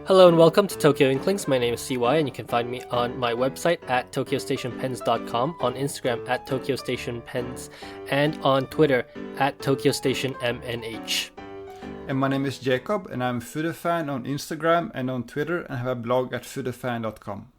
Hello and welcome to Tokyo Inklings. My name is CY and you can find me on my website at tokyostationpens.com, on Instagram at tokyostationpens, and on Twitter at tokyostationmnh. And my name is Jacob and I'm foodafan on Instagram and on Twitter and have a blog at foodafan.com.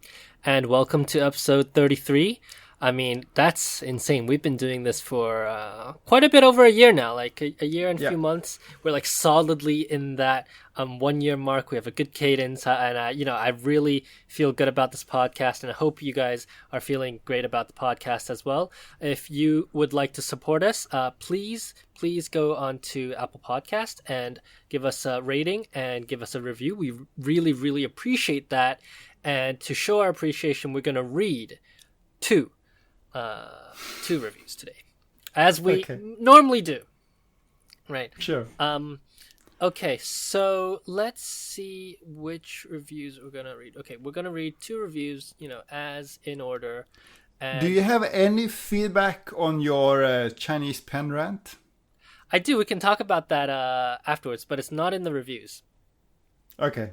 And welcome to episode 33. I mean, that's insane. We've been doing this for quite a bit over a year now, like a year and a few months. We're like solidly in that 1 year mark. We have a good cadence, and I really feel good about this podcast, and I hope you guys are feeling great about the podcast as well. If you would like to support us, please go on to Apple Podcast and give us a rating and give us a review. We really, really appreciate that. And to show our appreciation, we're going to read two reviews today, as we normally do. Right. Sure. Okay, so let's see which reviews we're gonna read. Okay, we're gonna read two reviews, as in order. And do you have any feedback on your Chinese pen rant? I do. We can talk about that afterwards, but it's not in the reviews. Okay.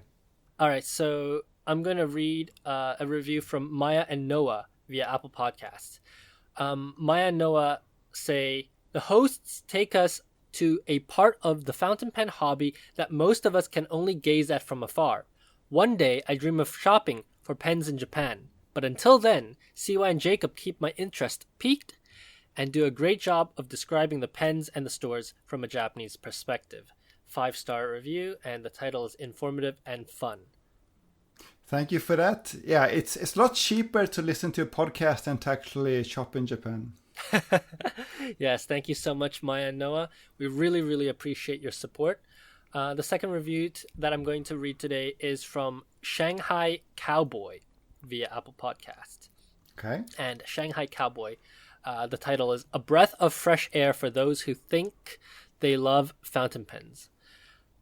All right, so I'm gonna read a review from Maya and Noah via Apple Podcasts. Maya and Noah say, the hosts take us to a part of the fountain pen hobby that most of us can only gaze at from afar. One day, I dream of shopping for pens in Japan, but until then, CY and Jacob keep my interest piqued and do a great job of describing the pens and the stores from a Japanese perspective. 5-star review, and the title is informative and fun. Thank you for that. Yeah, it's a lot cheaper to listen to a podcast than to actually shop in Japan. Yes, thank you so much, Maya and Noah. We really, really appreciate your support. The second review that I'm going to read today is from Shanghai Cowboy via Apple Podcast. Okay. And Shanghai Cowboy, the title is A Breath of Fresh Air for Those Who Think They Love Fountain Pens.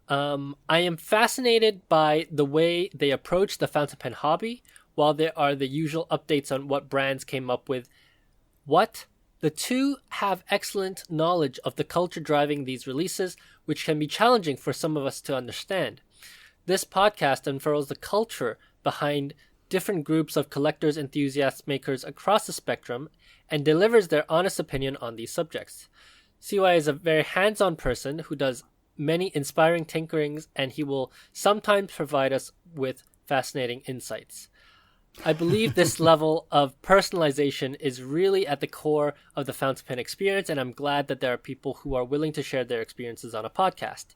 I am fascinated by the way they approach the fountain pen hobby. While there are the usual updates on what brands came up with, the two have excellent knowledge of the culture driving these releases, which can be challenging for some of us to understand. This podcast unfurls the culture behind different groups of collectors, enthusiasts, makers across the spectrum, and delivers their honest opinion on these subjects. CY is a very hands-on person who does many inspiring tinkerings, and he will sometimes provide us with fascinating insights. I believe this level of personalization is really at the core of the fountain pen experience, and I'm glad that there are people who are willing to share their experiences on a podcast.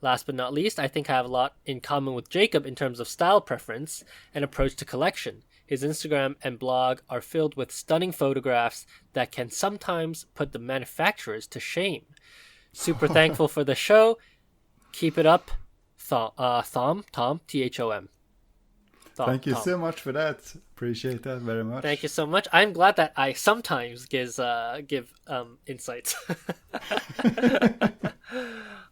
Last but not least, I think I have a lot in common with Jacob in terms of style preference and approach to collection. His Instagram and blog are filled with stunning photographs that can sometimes put the manufacturers to shame. Super thankful for the show. Keep it up, Tom, T-H-O-M. Thank you so much for that. Appreciate that very much. Thank you so much. I'm glad that I sometimes give insights.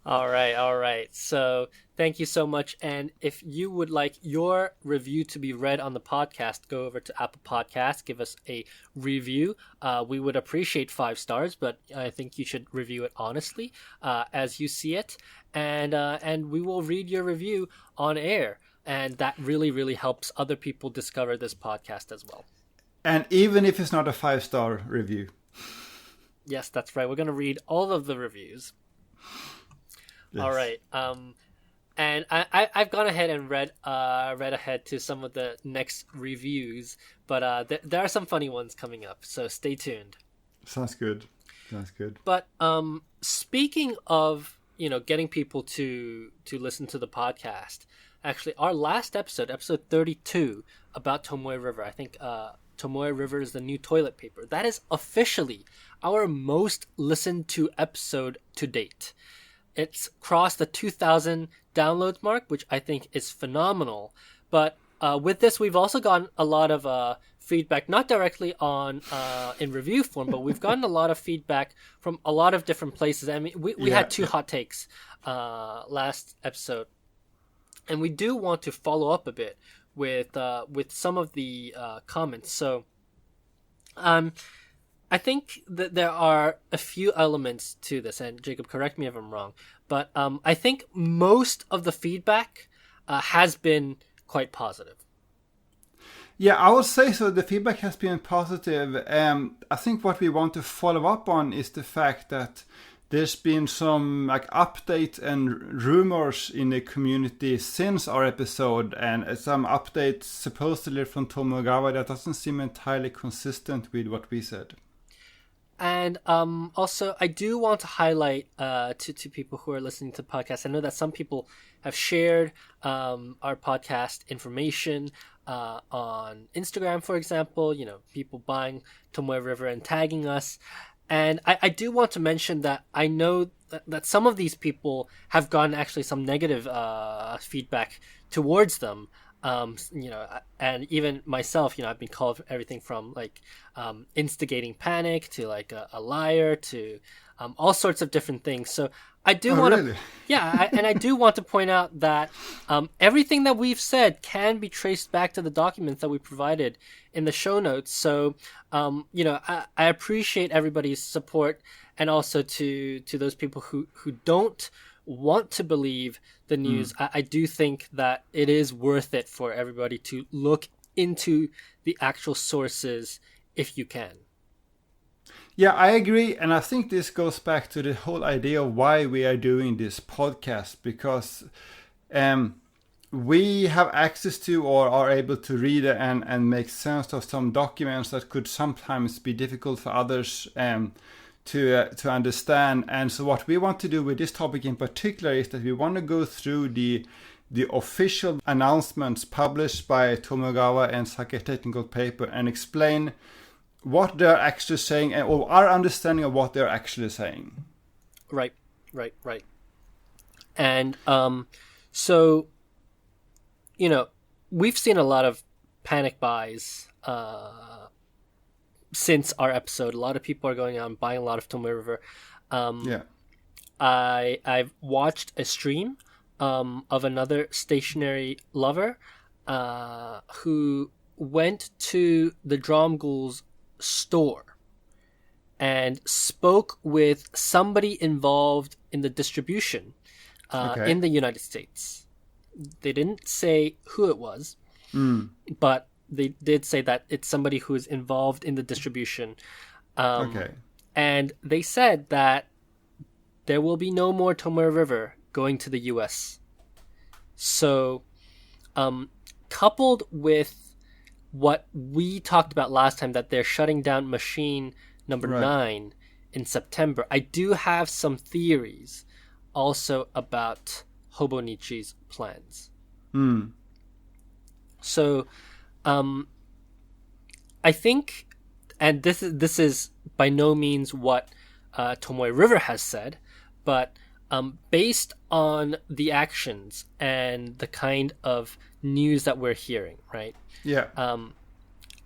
All right. So thank you so much. And if you would like your review to be read on the podcast, go over to Apple Podcasts, give us a review. We would appreciate 5 stars, but I think you should review it honestly as you see it. And we will read your review on air. And that really, really helps other people discover this podcast as well. And even if it's not a 5-star review. Yes, that's right. We're going to read all of the reviews. Yes. All right. And I've gone ahead and read ahead to some of the next reviews, but there are some funny ones coming up, so stay tuned. Sounds good. But speaking of getting people to listen to the podcast, actually our last episode 32 about Tomoe River, I think Tomoe River is the new toilet paper. That is officially our most listened to episode to date. It's crossed the 2,000 downloads mark, which I think is phenomenal. But with this, we've also gotten a lot of feedback, not directly on in review form, but we've gotten a lot of feedback from a lot of different places. I mean, we had 2 hot takes last episode, and we do want to follow up a bit with some of the comments. So, I think that there are a few elements to this, and Jacob, correct me if I'm wrong, but I think most of the feedback has been quite positive. Yeah, I would say so. The feedback has been positive. I think what we want to follow up on is the fact that there's been some like updates and rumors in the community since our episode, and some updates supposedly from Tomoe that doesn't seem entirely consistent with what we said. And also, I do want to highlight to people who are listening to the podcast. I know that some people have shared our podcast information on Instagram, for example. You know, people buying Tomoe River and tagging us. And I do want to mention that I know that some of these people have gotten actually some negative feedback towards them. You know, and even myself, you know, I've been called everything from like instigating panic to like a liar to all sorts of different things. So I do want to, really? and I do want to point out that everything that we've said can be traced back to the documents that we provided in the show notes. So, you know, I appreciate everybody's support, and also to those people who don't want to believe the news. I do think that it is worth it for everybody to look into the actual sources if you can. Yeah, I agree. And I think this goes back to the whole idea of why we are doing this podcast, because we have access to or are able to read and make sense of some documents that could sometimes be difficult for others to understand. And so what we want to do with this topic in particular is that we want to go through the official announcements published by Tomoe and Sakai Technical Paper and explain what they're actually saying, or our understanding of what they're actually saying. Right. And so, you know, we've seen a lot of panic buys since our episode. A lot of people are going out and buying a lot of Tomoe River. I've watched a stream of another stationary lover who went to the Dromgool's store and spoke with somebody involved in the distribution in the United States. They didn't say who it was, but they did say that it's somebody who is involved in the distribution. And they said that there will be no more Tomoe River going to the US. So, coupled with what we talked about last time, that they're shutting down machine number 9 in September, I do have some theories also about Hobonichi's plans. So, I think, and this is by no means what Tomoe River has said, but based on the actions and the kind of news that we're hearing, right? Yeah.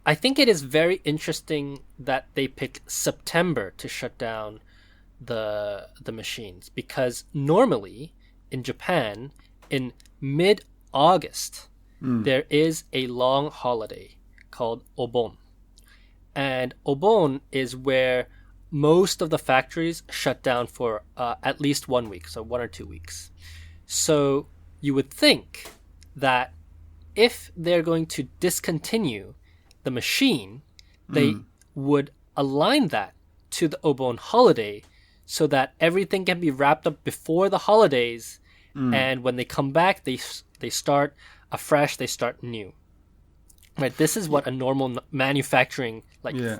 I think it is very interesting that they picked September to shut down the machines, because normally in Japan in mid-August there is a long holiday called Obon. And Obon is where most of the factories shut down for at least 1 week, so 1 or 2 weeks. So you would think that if they're going to discontinue the machine, they would align that to the Obon holiday so that everything can be wrapped up before the holidays, and when they come back, they start afresh, they start new. Right, this is what a normal manufacturing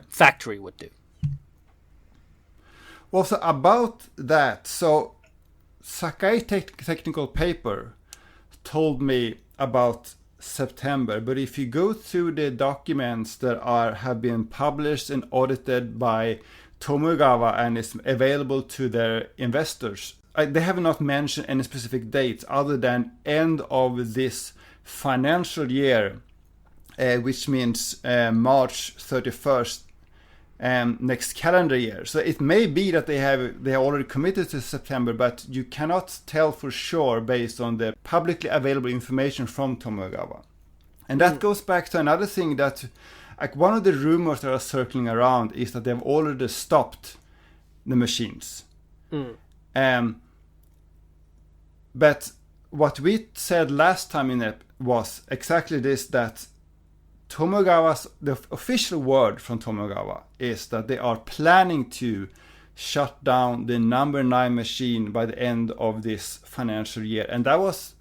factory would do. Well, so about that, so Sakai Technical Paper told me about September, but if you go through the documents that have been published and audited by Tomoe and is available to their investors, they have not mentioned any specific dates other than end of this financial year, which means March 31st next calendar year. So it may be that they are already committed to September, but you cannot tell for sure based on the publicly available information from Tomoe. And that goes back to another thing, that like one of the rumors that are circling around is that they've already stopped the machines. But what we said last time in it was exactly this, that the official word from Tomogawa is that they are planning to shut down the number 9 machine by the end of this financial year. And that was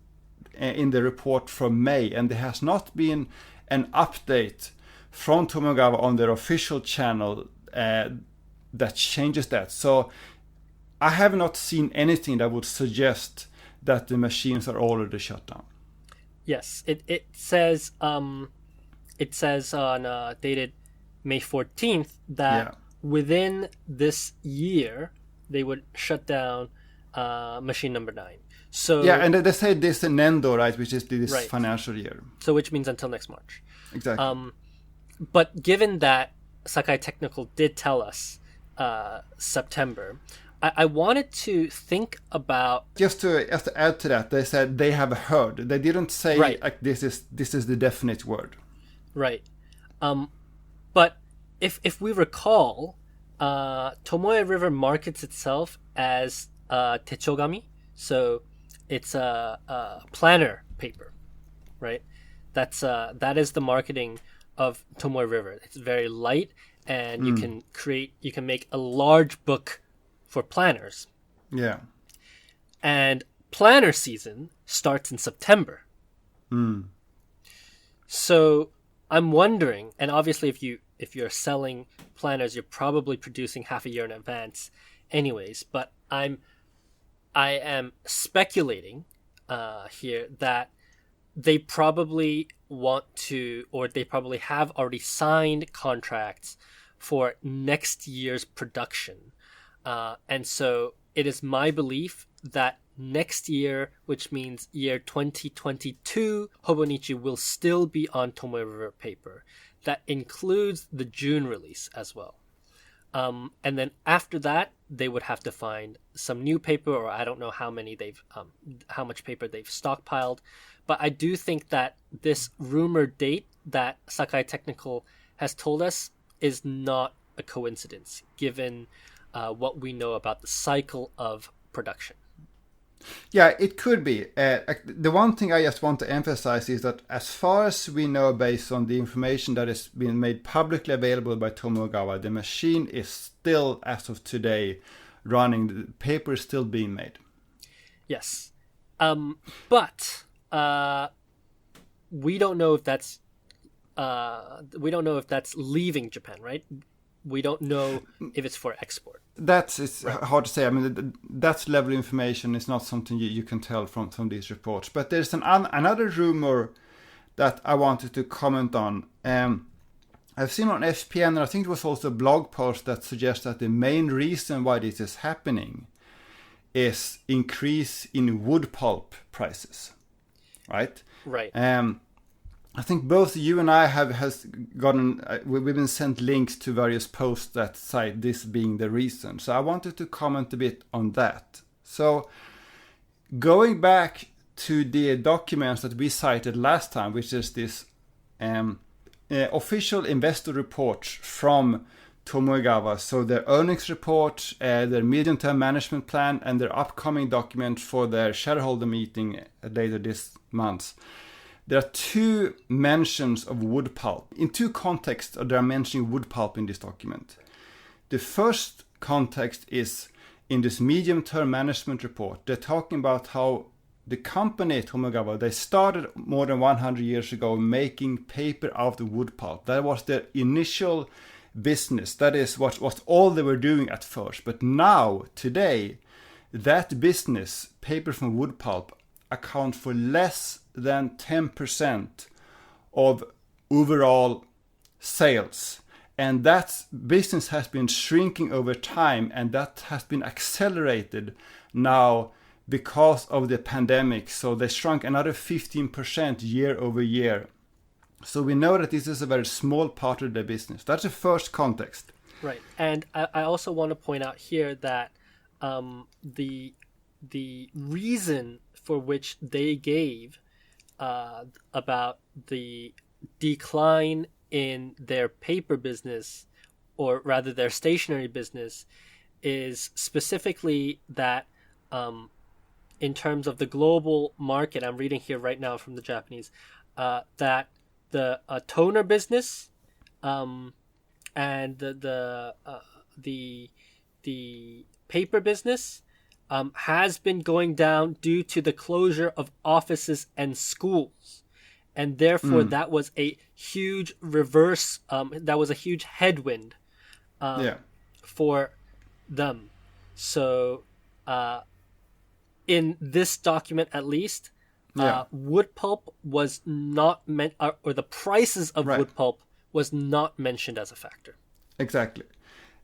in the report from May, and there has not been an update from Tomogawa on their official channel that changes that. So I have not seen anything that would suggest that the machines are already shut down. Yes, it says on dated May 14th that within this year they would shut down machine number 9. So yeah, and they say this Nendo, right, which is this right. financial year. So which means until next March. Exactly. But given that Sakai Technical did tell us September, I wanted to think about just to add to that, they said they have heard. They didn't say like this is the definite word. Right. But if we recall, Tomoe River markets itself as techogami, so it's a planner paper, right? That is the marketing of Tomoe River. It's very light, and you can make a large book for planners. Yeah. And planner season starts in September. So I'm wondering, and obviously if you're selling planners, you're probably producing half a year in advance anyways, but I am speculating here that they probably want to, or they probably have already signed contracts for next year's production. And so it is my belief that next year, which means year 2022, Hobonichi will still be on Tomoe River paper. That includes the June release as well. And then after that, they would have to find some new paper, or I don't know how much paper they've stockpiled. But I do think that this rumored date that Sakai Technical has told us is not a coincidence, given what we know about the cycle of production. Yeah, it could be. The one thing I just want to emphasize is that as far as we know, based on the information that has been made publicly available by Tomogawa, the machine is still, as of today, running. The paper is still being made. Yes. But we don't know if that's leaving Japan, right? We don't know if it's for export. It's hard to say. I mean, that level of information is not something you can tell from these reports. But there's another rumor that I wanted to comment on. I've seen on FPN, and I think it was also a blog post that suggests that the main reason why this is happening is increase in wood pulp prices, right? Right. I think both you and I we've been sent links to various posts that cite this being the reason. So I wanted to comment a bit on that. So going back to the documents that we cited last time, which is this official investor report from Tomogawa. So their earnings report, their medium-term management plan, and their upcoming document for their shareholder meeting later this month. There are two mentions of wood pulp. In two contexts, they are mentioning wood pulp in this document. The first context is in this medium-term management report. They're talking about how the company Tomogawa, they started more than 100 years ago making paper out of wood pulp. That was their initial business. That is what all they were doing at first. But now, today, that business, paper from wood pulp, account for less than 10% of overall sales. And that business has been shrinking over time, and that has been accelerated now because of the pandemic. So they shrunk another 15% year over year. So we know that this is a very small part of their business. That's the first context. Right. And I also want to point out here that the reason for which they gave about the decline in their paper business, or rather their stationery business, is specifically that in terms of the global market, I'm reading here right now from the Japanese, that the toner business, and the paper business, has been going down due to the closure of offices and schools, and therefore that was a huge reverse. That was a huge headwind for them. So, in this document, at least, wood pulp was not meant, or the prices of wood pulp was not mentioned as a factor. Exactly.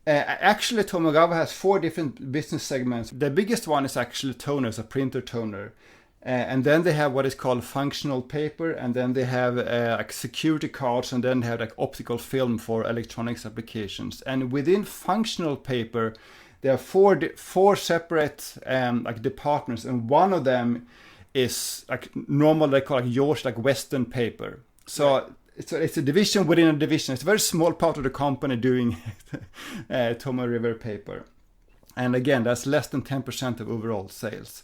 Actually, Tomogawa has 4 different business segments. The biggest one is actually toners, a printer toner. And then they have what is called functional paper, and then they have like security cards, and then they have like optical film for electronics applications. And within functional paper, there are four separate like departments, and one of them is like normal, they call like yours, like Western paper. So it's a division within a division. It's a very small part of the company doing Tomoe River paper. And again, that's less than 10% of overall sales.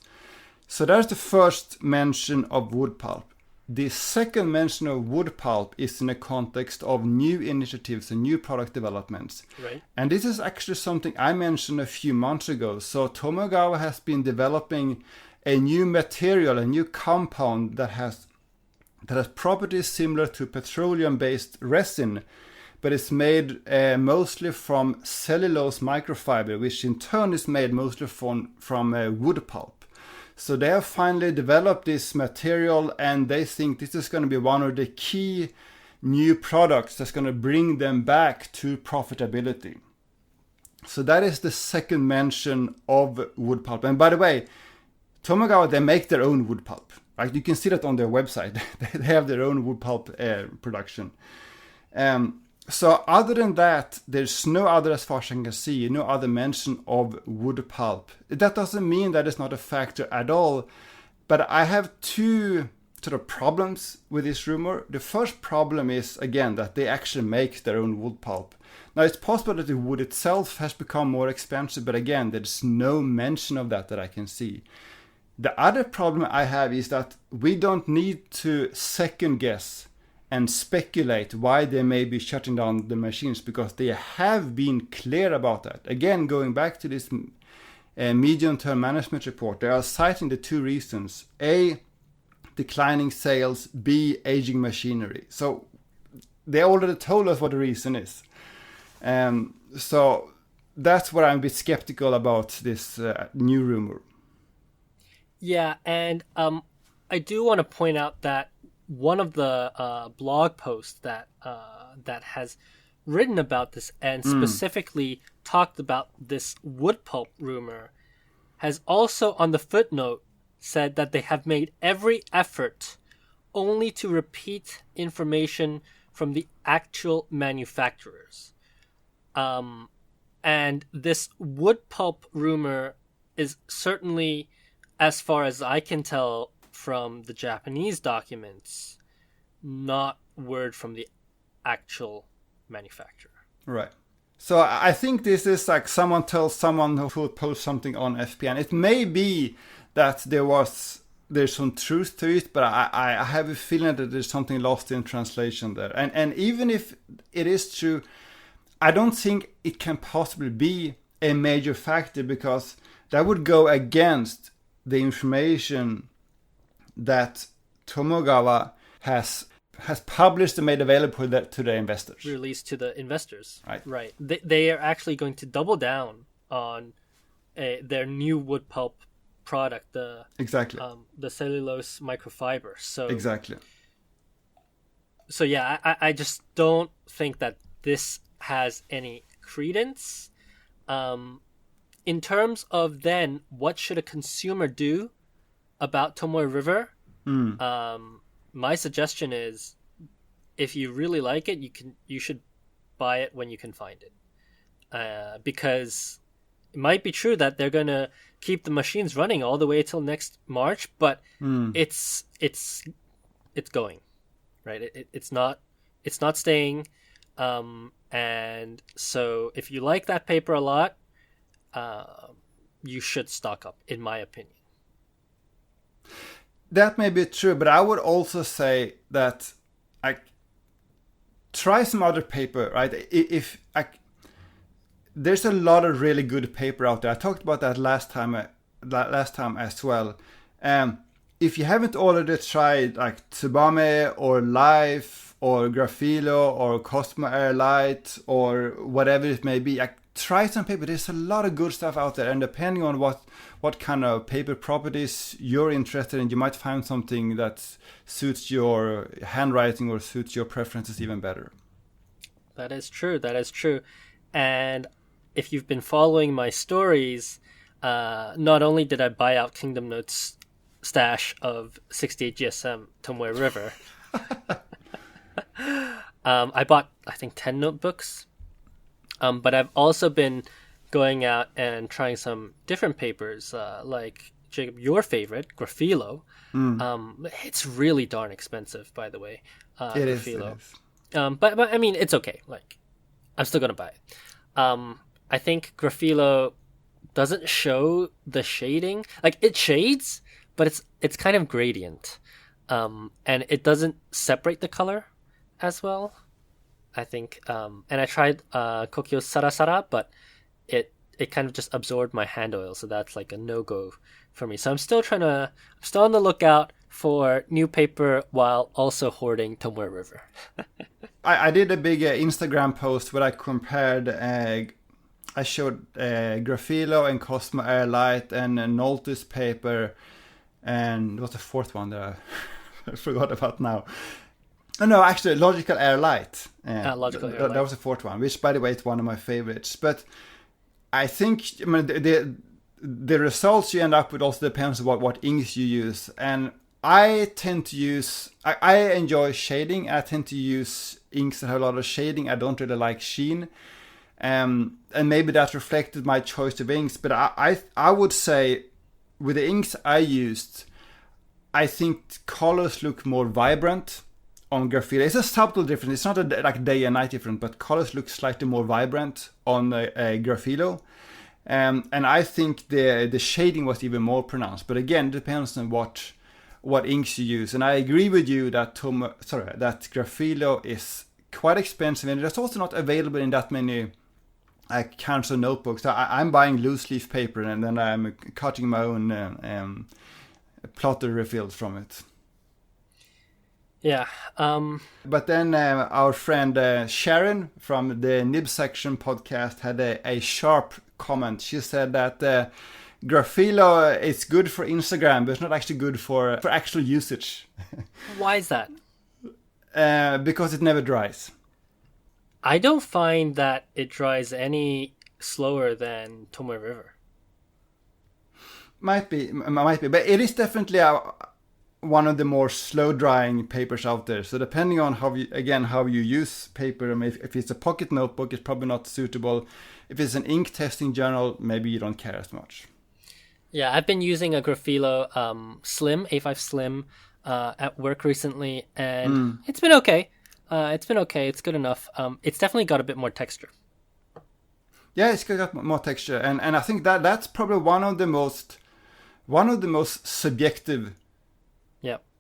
So that's the first mention of wood pulp. The second mention of wood pulp is in the context of new initiatives and new product developments. Right. And this is actually something I mentioned a few months ago. So Tomogawa has been developing a new material, a new compound that has properties similar to petroleum-based resin, but it's made mostly from cellulose microfiber, which in turn is made mostly from wood pulp. So they have finally developed this material, and they think this is going to be one of the key new products that's going to bring them back to profitability. So that is the second mention of wood pulp. And by the way, Tomogawa, they make their own wood pulp. Right? You can see that on their website. They have their own wood pulp production. So other than that, there's no other, as far as I can see, no other mention of wood pulp. That doesn't mean that it's not a factor at all. But I have 2 sort of problems with this rumor. The first problem is, again, that they actually make their own wood pulp. Now, it's possible that the wood itself has become more expensive, but again, there's no mention of that I can see. The other problem I have is that we don't need to second guess and speculate why they may be shutting down the machines, because they have been clear about that. Again, going back to this medium-term management report, they are citing the 2 reasons. A, declining sales. B, aging machinery. So they already told us what the reason is. So that's where I'm a bit skeptical about this new rumor. Yeah, and I do want to point out that one of the blog posts that has written about this and specifically talked about this wood pulp rumor has also on the footnote said that they have made every effort only to repeat information from the actual manufacturers. And this wood pulp rumor is certainly, as far as I can tell from the Japanese documents, not word from the actual manufacturer. Right. So I think this is like someone tells someone who posts something on FPN. It may be that there's some truth to it, but I have a feeling that there's something lost in translation there. And even if it is true, I don't think it can possibly be a major factor, because that would go against the information that Tomogawa has published and made available to the investors. Released to the investors. Right. They are actually going to double down on their new wood pulp product, the cellulose microfiber. So exactly. So yeah, I just don't think that this has any credence. In terms of then, what should a consumer do about Tomoe River? My suggestion is, if you really like it, you should buy it when you can find it, because it might be true that they're gonna keep the machines running all the way till next March, but it's going, right? It's not staying, and so if you like that paper a lot, you should stock up, in my opinion. That may be true, but I would also say that I try some other paper, right? If I, there's a lot of really good paper out there. I talked about that last time as well. If you haven't already tried like Tsubame or Life or Graphilo or Cosmo Air Light or whatever it may be, try some paper. There's a lot of good stuff out there, and depending on what kind of paper properties you're interested in, you might find something that suits your handwriting or suits your preferences even better. That is true. That is true. And if you've been following my stories, not only did I buy out Kingdom Notes' stash of 68 GSM Tomoe River, I bought, I think, 10 notebooks. But I've also been going out and trying some different papers, like, Jacob, your favorite, Graphilo. It's really darn expensive, by the way. It Graphilo. is. But I mean, it's okay. Like, I'm still gonna buy it. I think Graphilo doesn't show the shading. Like, it shades, but it's kind of gradient, and it doesn't separate the color as well, I think. And I tried Kokyo Sarasara, but it kind of just absorbed my hand oil, so that's like a no-go for me. So I'm still on the lookout for new paper while also hoarding Tomoe River. I did a big Instagram post where I compared, I showed Graphilo and Cosmo Air Light and Nolte's paper, and what's the fourth one that I forgot about now? Oh, no, actually, Logical Air Light. Logical Air Light. That was the fourth one, which, by the way, is one of my favorites. But I think the results you end up with also depends on what inks you use. And I tend to use... I enjoy shading. I tend to use inks that have a lot of shading. I don't really like sheen. And maybe that reflected my choice of inks. But I would say, with the inks I used, I think colors look more vibrant on Graphilo. It's a subtle difference. It's not like day and night difference, but colors look slightly more vibrant on Graphilo. And I think the shading was even more pronounced. But again, it depends on what inks you use. And I agree with you that that Graphilo is quite expensive, and it's also not available in that many kinds of notebooks. I'm buying loose leaf paper, and then I'm cutting my own plotter refills from it. Yeah. But then our friend Sharon from the Nib Section podcast had a sharp comment. She said that Graphilo is good for Instagram, but it's not actually good for actual usage. Why is that? Because it never dries. I don't find that it dries any slower than Tomoe River. Might be, but it is definitely one of the more slow drying papers out there. So depending on how you use paper, I mean, if it's a pocket notebook, it's probably not suitable. If it's an ink testing journal, maybe you don't care as much. Yeah, I've been using a Graphilo Slim, A5 Slim, at work recently, and it's been okay. It's good enough. It's definitely got a bit more texture. Yeah, it's got more texture, and I think that's probably one of the most subjective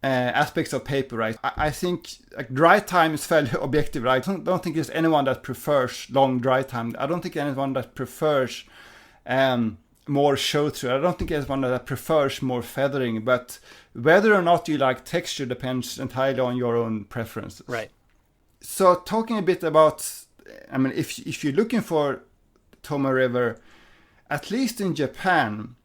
aspects of paper, right? I think like, dry time is fairly objective, right? I don't think there's anyone that prefers long dry time. I don't think anyone that prefers more show through. I don't think there's one that prefers more feathering, but whether or not you like texture depends entirely on your own preferences. Right. So talking a bit about, I mean, if you're looking for Tomoe River, at least in Japan,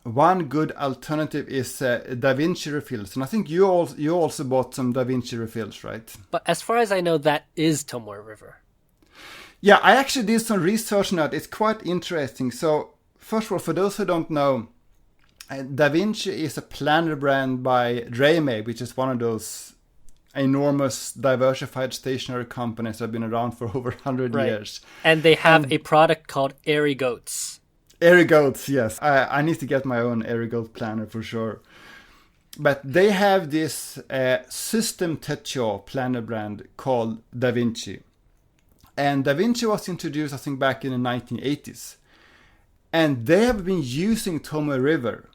one good alternative is Da Vinci refills. And I think you also bought some Da Vinci refills, right? But as far as I know, that is Tomoe River. Yeah, I actually did some research on that. It's quite interesting. So first of all, for those who don't know, Da Vinci is a planner brand by Reime, which is one of those enormous diversified stationery companies that have been around for over 100 years. And they have a product called Airy Goats. Airy Goats, yes. I need to get my own Airy Goat planner for sure. But they have this system techo planner brand called Da Vinci. And Da Vinci was introduced, I think, back in the 1980s. And they have been using Tomoe River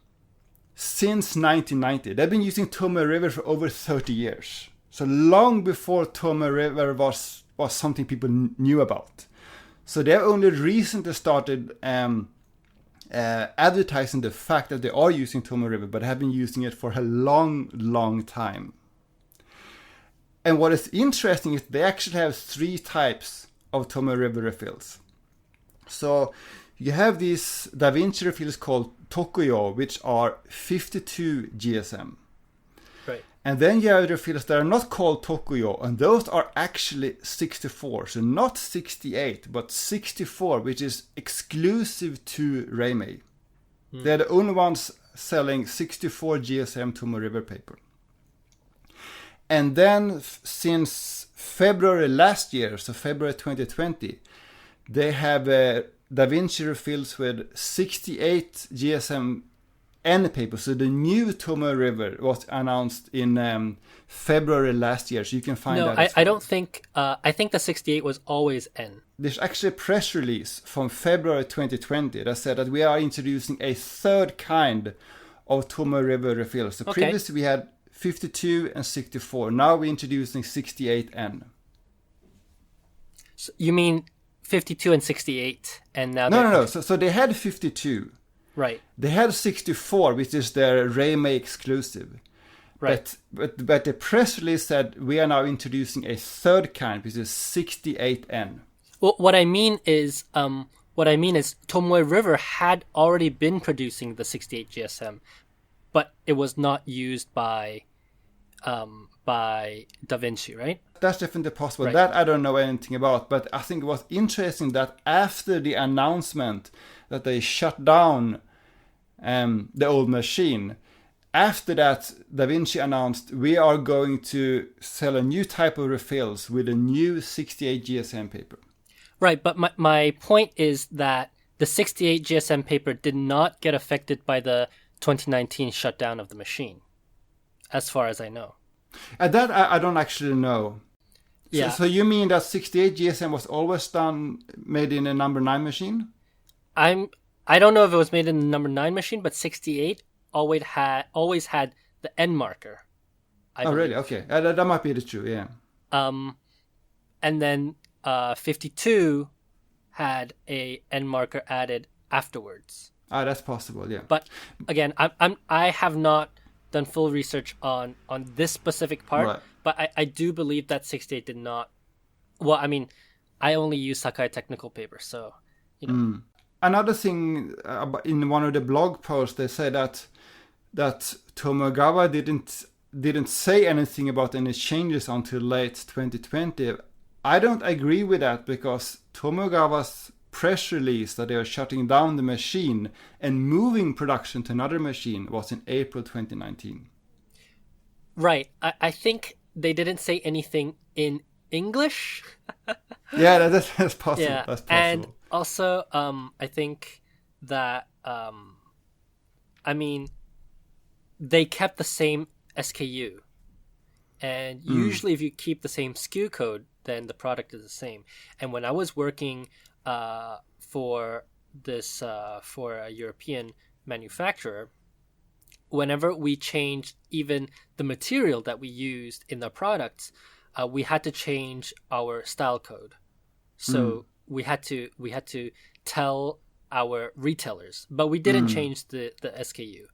since 1990. They've been using Tomoe River for over 30 years. So long before Tomoe River was something people knew about. So they only recently started advertising the fact that they are using Tomoe River, but have been using it for a long time. And what is interesting is they actually have 3 types of Tomoe River refills. So you have these DaVinci refills called Tokuyo, which are 52 GSM. Right. And then you have refills that are not called Tokuyo, and those are actually 64. So not 68, but 64, which is exclusive to Reimei. They're the only ones selling 64 GSM Tomoe River paper. And then since February last year, so February 2020, they have DaVinci refills with 68 GSM N paper. So the new Tomoe River was announced in February last year. So you can find that. No, I don't think. I think the 68 was always N. There's actually a press release from February 2020 that said that we are introducing a third kind of Tomoe River refills. So previously we had 52 and 64. Now we're introducing 68N. So you mean 52 and 68, and now No. So they had 52. Right. They had 64, which is their Reimei exclusive. Right. But the press release said we are now introducing a third kind, which is 68N. Well, what I mean is Tomoe River had already been producing the 68 GSM, but it was not used by DaVinci, right? That's definitely possible. Right. That I don't know anything about, but I think it was interesting that after the announcement that they shut down the old machine, after that DaVinci announced we are going to sell a new type of refills with a new 68 GSM paper. Right, but my point is that the 68 GSM paper did not get affected by the 2019 shutdown of the machine, as far as I know. That I don't actually know. Yeah. So you mean that 68 GSM was always made in a number 9 machine? I don't know if it was made in the number 9 machine, but 68 always had the N marker. I believe. Really? Okay. That might be the true, yeah. And then 52 had a N marker added afterwards. That's possible, yeah. But again, I have not done full research on this specific part, right. But I do believe that 68 did not. Well, I mean, I only use Sakai technical paper, so you know. Another thing in one of the blog posts, they say that Tomogawa didn't say anything about any changes until late 2020. I don't agree with that because Tomogawa's press release that they are shutting down the machine and moving production to another machine was in April 2019. Right. I think they didn't say anything in English. Yeah, that's possible. Yeah. That's possible. And also, I think that, I mean, they kept the same SKU. And usually if you keep the same SKU code, then the product is the same. And when I was working for a European manufacturer, whenever we changed even the material that we used in the products, we had to change our style code. So we had to tell our retailers, but we didn't change the SKU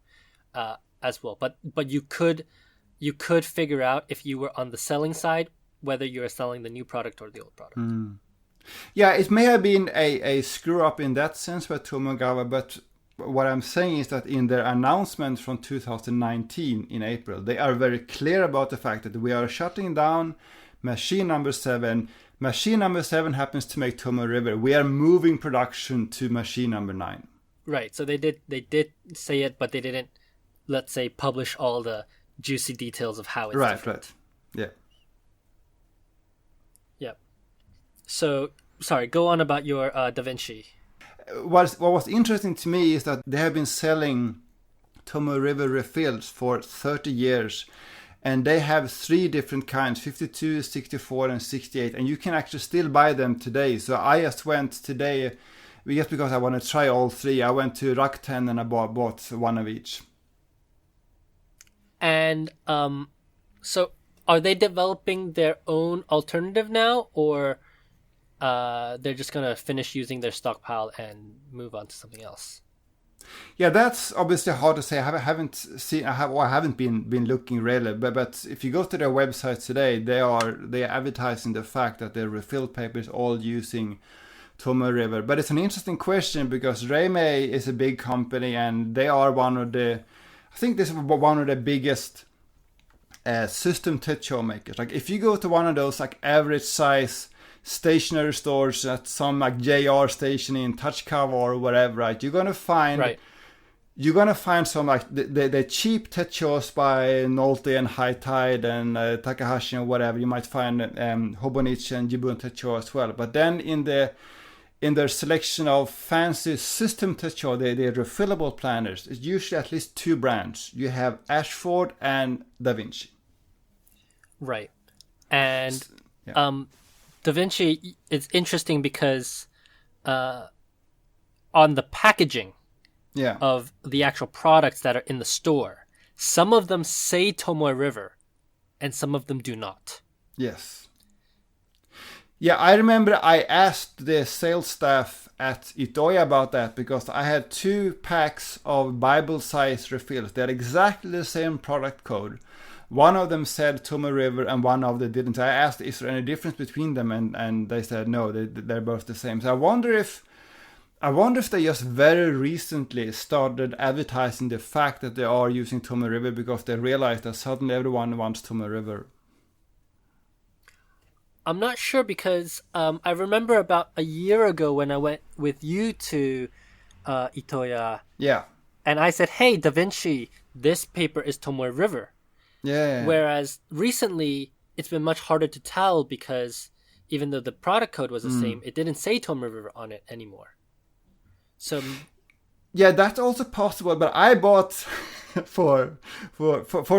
as well. But you could figure out if you were on the selling side whether you're selling the new product or the old product. Yeah, it may have been a screw up in that sense by Tomogawa, but what I'm saying is that in their announcement from 2019 in April, they are very clear about the fact that we are shutting down machine number 7. Machine number 7 happens to make Tomoe River. We are moving production to machine number 9. Right. So they did say it, but they didn't, let's say, publish all the juicy details of how it's different. Right. Yeah. Yeah. So, sorry, go on about your DaVinci. What was interesting to me is that they have been selling Tomoe River refills for 30 years. And they have 3 different kinds, 52, 64, and 68. And you can actually still buy them today. So I just went today, just because I want to try all 3. I went to Rakuten and I bought one of each. And so are they developing their own alternative now, or they're just gonna finish using their stockpile and move on to something else? Yeah, that's obviously hard to say. I haven't seen. I haven't been looking really. But if you go to their website today, they are advertising the fact that their refill paper is all using Tomoe River. But it's an interesting question because Reimei is a big company and they are one of the. I think this is one of the biggest system techo makers. Like if you go to one of those like average size stationary stores at some like JR station in Tachikawa or whatever, right? You're gonna find some like the cheap techos by Nolte and High Tide and Takahashi and whatever. You might find Hobonichi and Jibun techo as well. But then in their selection of fancy system techo, the refillable planners, it's usually at least two brands. You have Ashford and Da Vinci. Right. And Da Vinci is interesting because on the packaging of the actual products that are in the store, some of them say Tomoe River and some of them do not. Yes. Yeah, I remember I asked the sales staff at Itoya about that because I had 2 packs of Bible size refills. They had exactly the same product code. One of them said Tomoe River and one of them didn't. I asked, is there any difference between them? And they said no, they're both the same. So I wonder if they just very recently started advertising the fact that they are using Tomoe River because they realized that suddenly everyone wants Tomoe River. I'm not sure because I remember about a year ago when I went with you to Itoya. Yeah. And I said, hey, Da Vinci, this paper is Tomoe River. Yeah. Whereas recently, it's been much harder to tell because even though the product code was the same, it didn't say Tomoe River on it anymore. So, yeah, that's also possible. But I bought for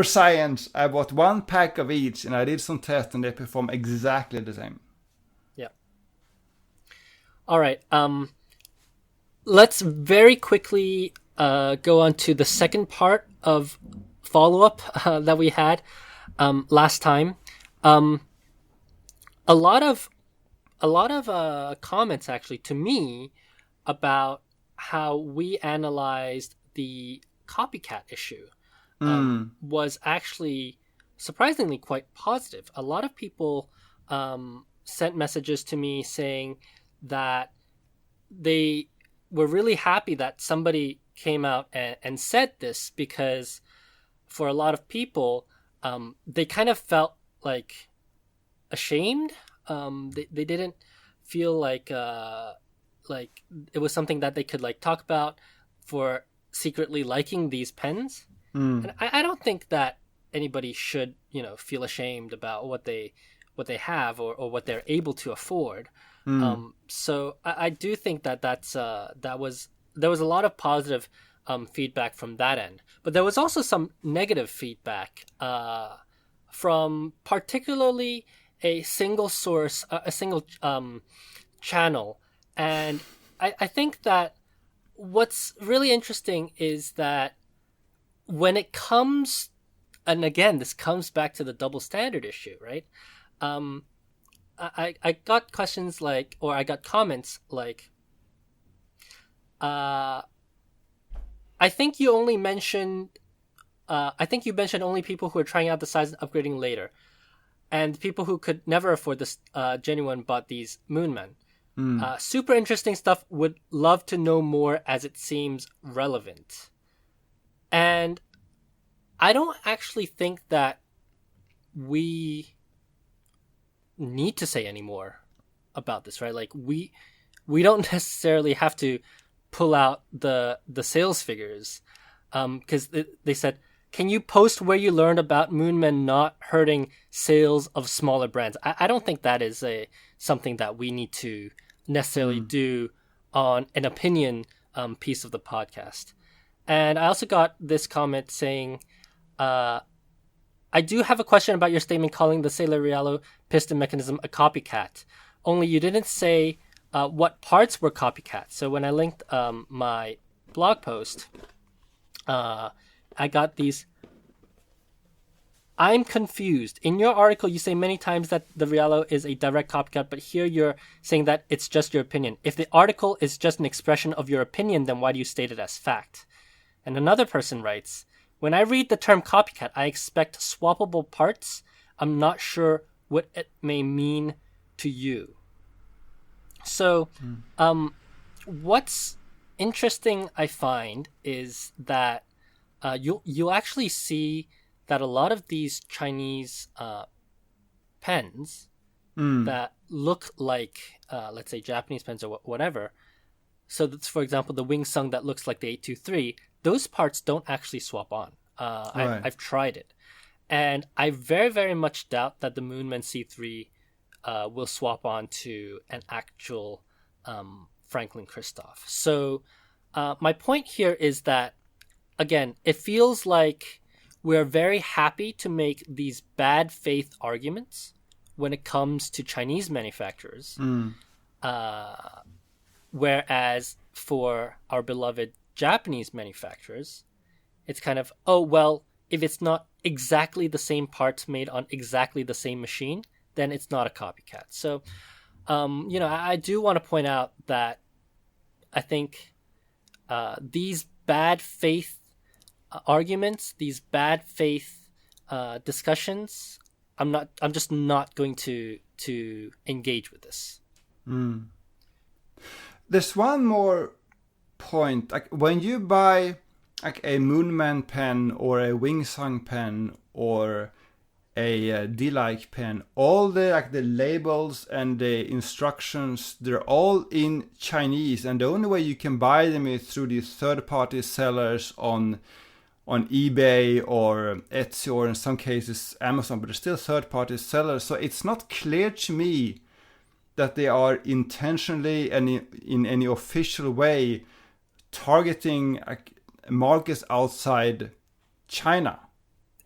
science, I bought 1 pack of each, and I did some tests, and they perform exactly the same. Yeah. All right. Let's very quickly go on to the second part of follow-up that we had last time. A lot of comments actually to me about how we analyzed the copycat issue was actually surprisingly quite positive. A lot of people sent messages to me saying that they were really happy that somebody came out and said this because for a lot of people, they kind of felt like ashamed. They didn't feel like it was something that they could like talk about for secretly liking these pens. And I don't think that anybody should, feel ashamed about what they have or what they're able to afford. So I do think that there was a lot of positive feedback from that end, but there was also some negative feedback from particularly a single source, a single channel. And I think that what's really interesting is that when it comes, and again, this comes back to the double standard issue, right? I got questions like, or I got comments like, I think you mentioned only people who are trying out the size and upgrading later. And people who could never afford this genuine bought these Moonmen. Super interesting stuff. Would love to know more as it seems relevant. And I don't actually think that we need to say any more about this, right? Like we don't necessarily have to pull out the sales figures, because they said, can you post where you learned about Moonmen not hurting sales of smaller brands? I don't think that is something that we need to necessarily do on an opinion piece of the podcast. And I also got this comment saying, I do have a question about your statement calling the Sailor Rialo piston mechanism a copycat. Only you didn't say what parts were copycat. So when I linked my blog post, I got these I'm confused. In your article, you say many times that the Rialo is a direct copycat, but here you're saying that it's just your opinion. If the article is just an expression of your opinion, then why do you state it as fact? And another person writes, when I read the term copycat, I expect swappable parts. I'm not sure what it may mean to you. So, what's interesting, I find, is that you'll actually see that a lot of these Chinese pens that look like, let's say, Japanese pens or whatever. So, that's, for example, the Wing Sung that looks like the 823, those parts don't actually swap on. Right. I've tried it. And I very, very much doubt that the Moonman C3 will swap on to an actual Franklin Christoph. So my point here is that, again, it feels like we're very happy to make these bad faith arguments when it comes to Chinese manufacturers. Whereas for our beloved Japanese manufacturers, it's kind of, oh, well, if it's not exactly the same parts made on exactly the same machine, then it's not a copycat. So, I do want to point out that I think these bad faith arguments, these bad faith discussions, I'm just not going to engage with this. There's one more point. Like when you buy like a Moonman pen or a Wingsung pen or a D-like pen, all the labels and the instructions, they're all in Chinese, and the only way you can buy them is through these third-party sellers on eBay or Etsy, or in some cases Amazon, but they're still third-party sellers. So it's not clear to me that they are intentionally and in any official way targeting markets outside China.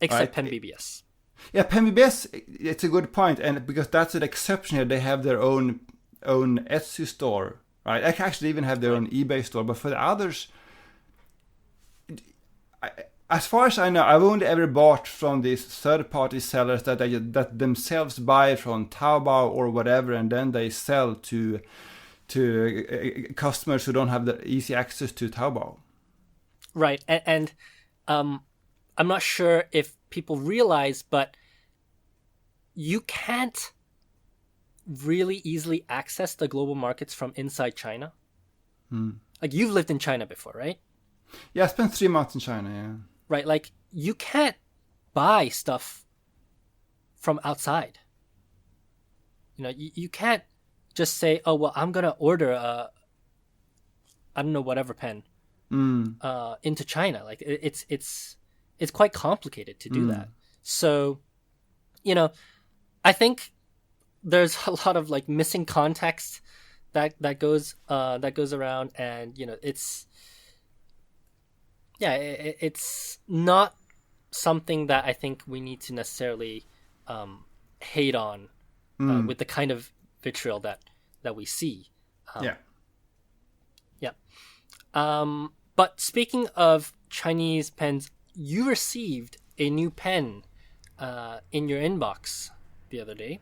Except right? Pen BBS. Yeah, Pen BBS, it's a good point, and because that's an exception here, they have their own Etsy store, right? They actually even have their own eBay store, but for the others, as far as I know, I've only ever bought from these third-party sellers that themselves buy from Taobao or whatever, and then they sell to customers who don't have the easy access to Taobao. Right, and I'm not sure if people realize, but you can't really easily access the global markets from inside China. Like, you've lived in China before, right? Yeah, I spent 3 months in China, yeah. Right, like, you can't buy stuff from outside. You can't just say, oh, well, I'm going to order I don't know, whatever pen into China. Like, it's quite complicated to do that. So, I think there's a lot of like missing context that goes around, and it's not something that I think we need to necessarily hate on with the kind of vitriol that we see. But speaking of Chinese pens, you received a new pen in your inbox the other day.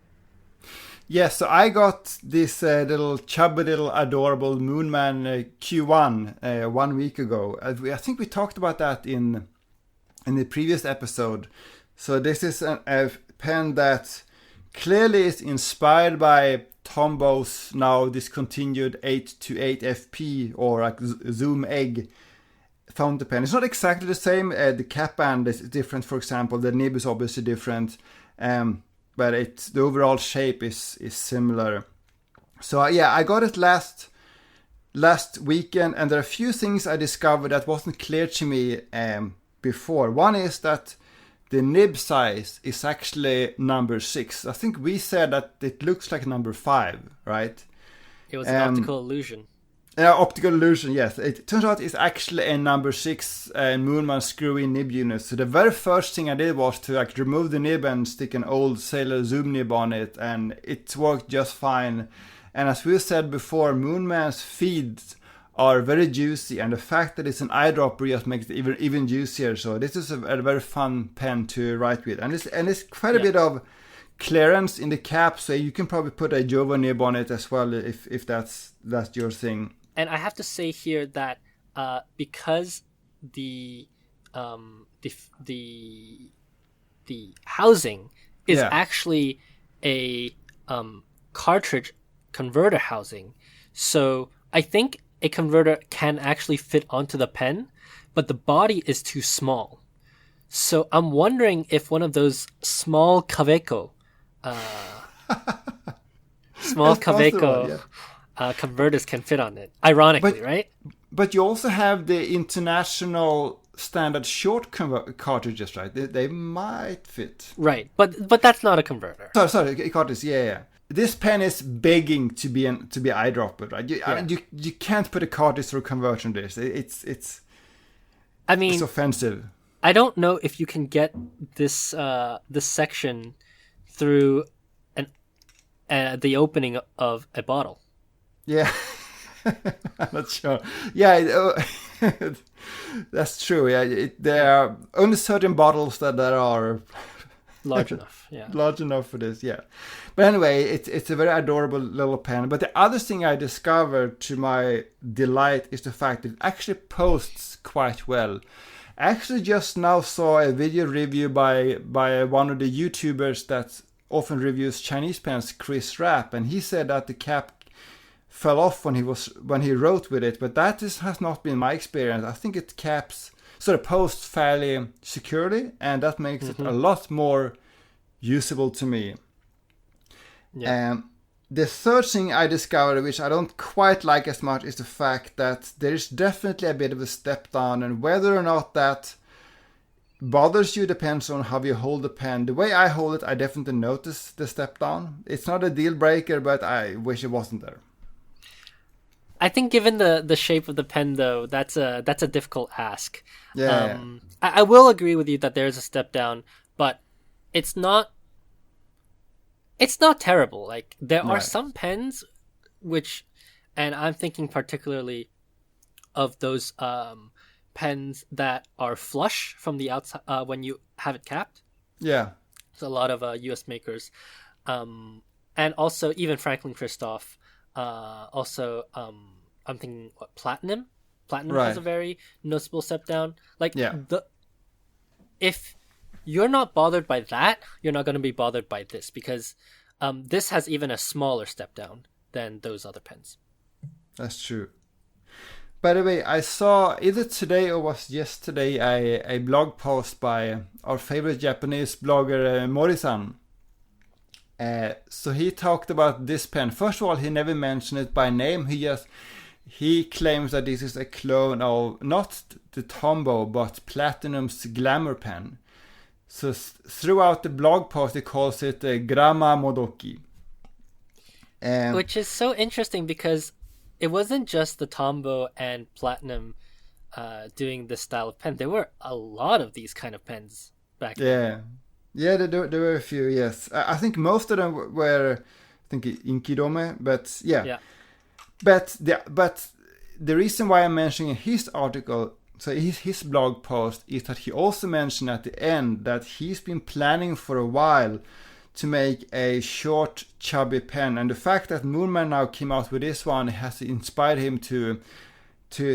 Yes, so I got this little chubby, little adorable Moonman Q1 1 week ago. I think we talked about that in the previous episode. So this is a pen that clearly is inspired by Tombo's now discontinued 828 FP or like Zoom Egg fountain pen. It's not exactly the same. The cap band is different, for example. The nib is obviously different. But the overall shape is similar. So I got it last weekend, and there are a few things I discovered that wasn't clear to me before. One is that the nib size is actually number 6. I think we said that it looks like number 5, right? It was an optical illusion. Optical illusion, yes. It turns out it's actually a number 6 Moonman screw-in nib unit. So the very first thing I did was to remove the nib and stick an old Sailor Zoom nib on it, and it worked just fine. And as we said before, Moonman's feeds are very juicy, and the fact that it's an eyedropper just makes it even juicier. So this is a very fun pen to write with, and it's quite a bit of clearance in the cap, so you can probably put a Jova nib on it as well if that's your thing. And I have to say here that because the housing is actually a cartridge converter housing, so I think a converter can actually fit onto the pen, but the body is too small. So I'm wondering if one of those small Kaweco converters can fit on it. Ironically, right? But you also have the international standard short cartridges, right? They might fit. Right, but that's not a converter. Sorry, cartridge. Yeah. This pen is begging to be eyedropper, right? You can't put a cartridge through converter on this. It's offensive. I don't know if you can get this section through the opening of a bottle. Yeah, I'm not sure. Yeah, that's true. Yeah, there are only certain bottles that are large enough. Yeah, large enough for this. Yeah, but anyway, it's a very adorable little pen. But the other thing I discovered, to my delight, is the fact that it actually posts quite well. I actually just now saw a video review by one of the YouTubers that often reviews Chinese pens, Chris Rapp, and he said that the cap fell off when he wrote with it, but that has not been my experience. I think it posts fairly securely, and that makes it a lot more usable to me. Yeah. The third thing I discovered, which I don't quite like as much, is the fact that there is definitely a bit of a step down, and whether or not that bothers you depends on how you hold the pen. The way I hold it, I definitely notice the step down. It's not a deal breaker, but I wish it wasn't there. I think given the shape of the pen, though, that's a difficult ask. Yeah. I will agree with you that there is a step down, but it's not terrible. Like, there are some pens which, and I'm thinking particularly of those pens that are flush from the outside when you have it capped. Yeah. So a lot of US makers, and also even Franklin Christoph. Also, I'm thinking Platinum. Platinum has a very noticeable step down. Like, if you're not bothered by that, you're not going to be bothered by this, because this has even a smaller step down than those other pens. That's true. By the way, I saw either today or was yesterday a blog post by our favorite Japanese blogger Mori-san. So he talked about this pen. First of all, he never mentioned it by name. He claims that this is a clone of not the Tombow but Platinum's Glamour pen. So throughout the blog post, he calls it Grama Modoki. Which is so interesting, because it wasn't just the Tombow and Platinum doing this style of pen. There were a lot of these kind of pens back then. Yeah, there were a few, yes. I think most of them were, Inkidome, but yeah. But the reason why I'm mentioning his article, so his blog post, is that he also mentioned at the end that he's been planning for a while to make a short, chubby pen. And the fact that Moonman now came out with this one has inspired him to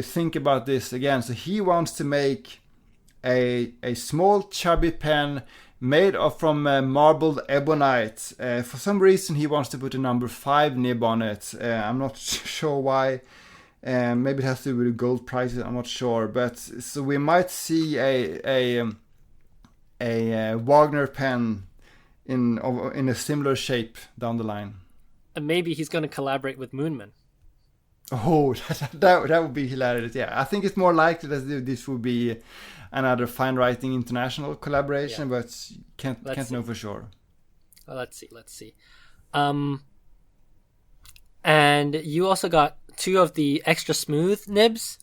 think about this again. So he wants to make a small, chubby pen made from marbled ebonite. For some reason he wants to put a number 5 nib on it. I'm not sure why. Maybe it has to do with gold prices, I'm not sure. But so we might see a Wagner pen in a similar shape down the line. And maybe he's going to collaborate with Moonman. Oh, that would be hilarious. Yeah, I think it's more likely that this would be another Fine Writing International collaboration, but can't know for sure. Well, let's see. And you also got 2 of the extra smooth nibs.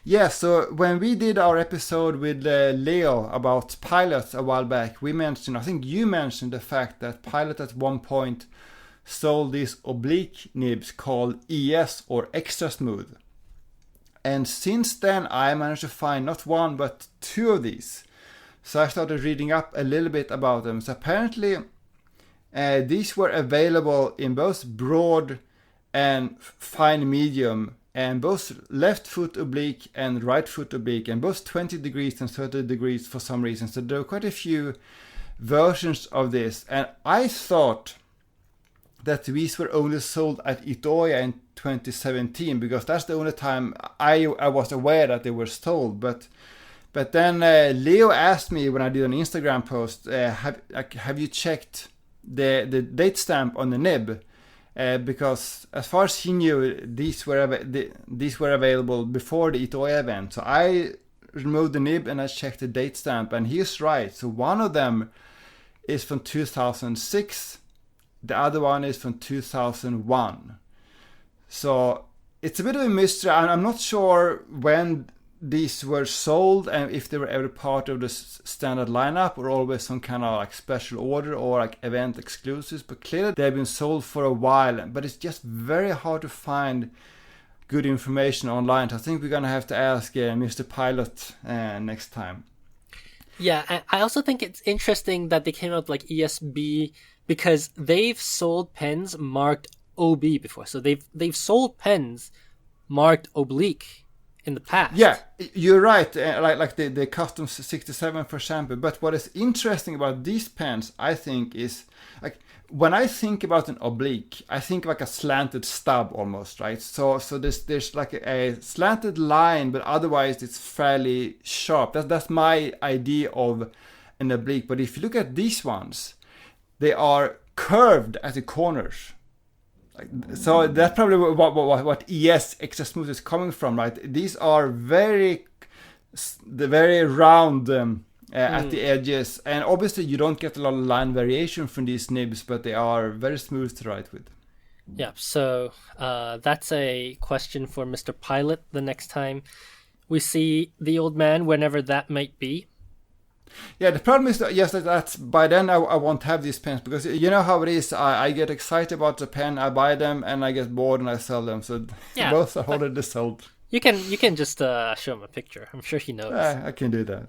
Yeah, so when we did our episode with Leo about Pilot a while back, I think you mentioned the fact that Pilot at one point sold these oblique nibs called ES or extra smooth. And since then, I managed to find not one, but two of these. So I started reading up a little bit about them. So apparently, these were available in both broad and fine medium, and both left foot oblique and right foot oblique, and both 20 degrees and 30 degrees for some reason. So there were quite a few versions of this. And I thought that these were only sold at Itoya in 2017, because that's the only time I was aware that they were sold. But then Leo asked me when I did an Instagram post, have you checked the date stamp on the nib? Because as far as he knew, these were available before the Itoya event. So I removed the nib and I checked the date stamp, and he's right. So one of them is from 2006. The other one is from 2001. So it's a bit of a mystery. I'm not sure when these were sold and if they were ever part of the standard lineup or always some kind of like special order or like event exclusives. But clearly they've been sold for a while. But it's just very hard to find good information online. So I think we're going to have to ask Mr. Pilot next time. Yeah, I also think it's interesting that they came out like ESB, because they've sold pens marked OB before. So they've sold pens marked oblique in the past. Yeah, you're right. Like the custom 67, for example. But what is interesting about these pens, I think, is like when I think about an oblique, I think like a slanted stub almost, right? So there's like a slanted line, but otherwise it's fairly sharp. That's my idea of an oblique. But if you look at these ones, they are curved at the corners. So that's probably what ES Extra Smooth is coming from, right? These are very round at the edges, and obviously you don't get a lot of line variation from these nibs, but they are very smooth to write with. Yeah, so that's a question for Mr. Pilot the next time we see the old man, whenever that might be. Yeah, the problem is that, yes, that's by then I won't have these pens, because you know how it is. I get excited about the pen, I buy them, and I get bored and I sell them. So yeah, both are already sold. You can just show him a picture. I'm sure he knows. I can do that.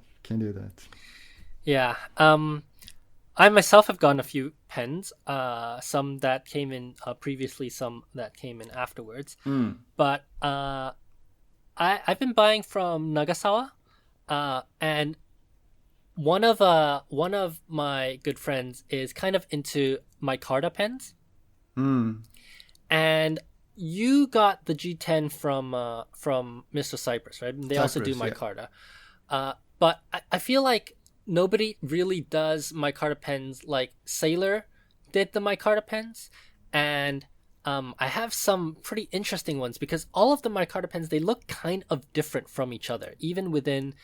Yeah. I myself have gotten a few pens. Some that came in previously, some that came in afterwards. But I've been buying from Nagasawa, and one of my good friends is kind of into micarta pens. And you got the G10 from Mr. Cypress, right? They also do micarta. Yeah. But I feel like nobody really does micarta pens like Sailor did the micarta pens. And I have some pretty interesting ones, because all of the micarta pens, they look kind of different from each other, even within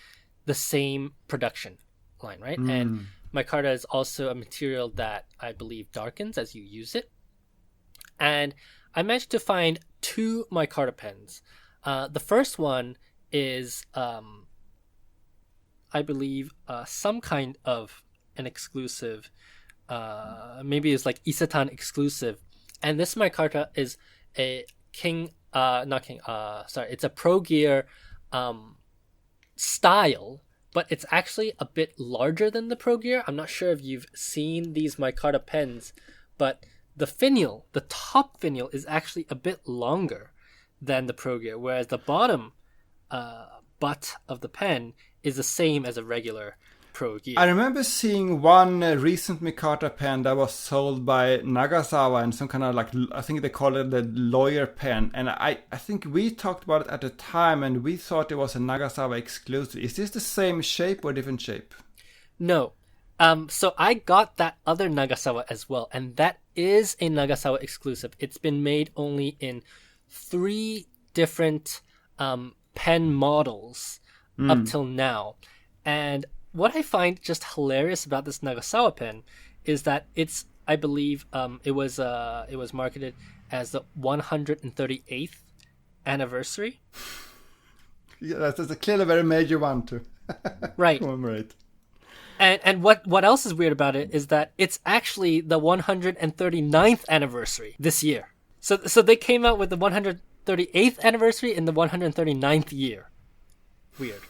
the same production line, right? And micarta is also a material that I believe darkens as you use it. And I managed to find two micarta pens. The first one is I believe some kind of an exclusive, maybe it's like Isetan exclusive. And this micarta is a it's a Pro Gear style, but it's actually a bit larger than the Pro Gear. I'm not sure if you've seen these micarta pens, but the finial, the top finial, is actually a bit longer than the Pro Gear, whereas the bottom butt of the pen is the same as a regular Pro Gear. I remember seeing one recent micarta pen that was sold by Nagasawa, and some kind of like, I think they call it the lawyer pen, and I think we talked about it at the time, and we thought it was a Nagasawa exclusive. Is this the same shape or different shape? No. So I got that other Nagasawa as well, and that is a Nagasawa exclusive. It's been made only in 3 different pen models up till now. And what I find just hilarious about this Nagasawa pen is that it's, I believe, it was marketed as the 138th anniversary. Yeah, that's a clearly very major one to right. commemorate. And what else is weird about it is that it's actually the 139th anniversary this year. So they came out with the 138th anniversary in the 139th year. Weird.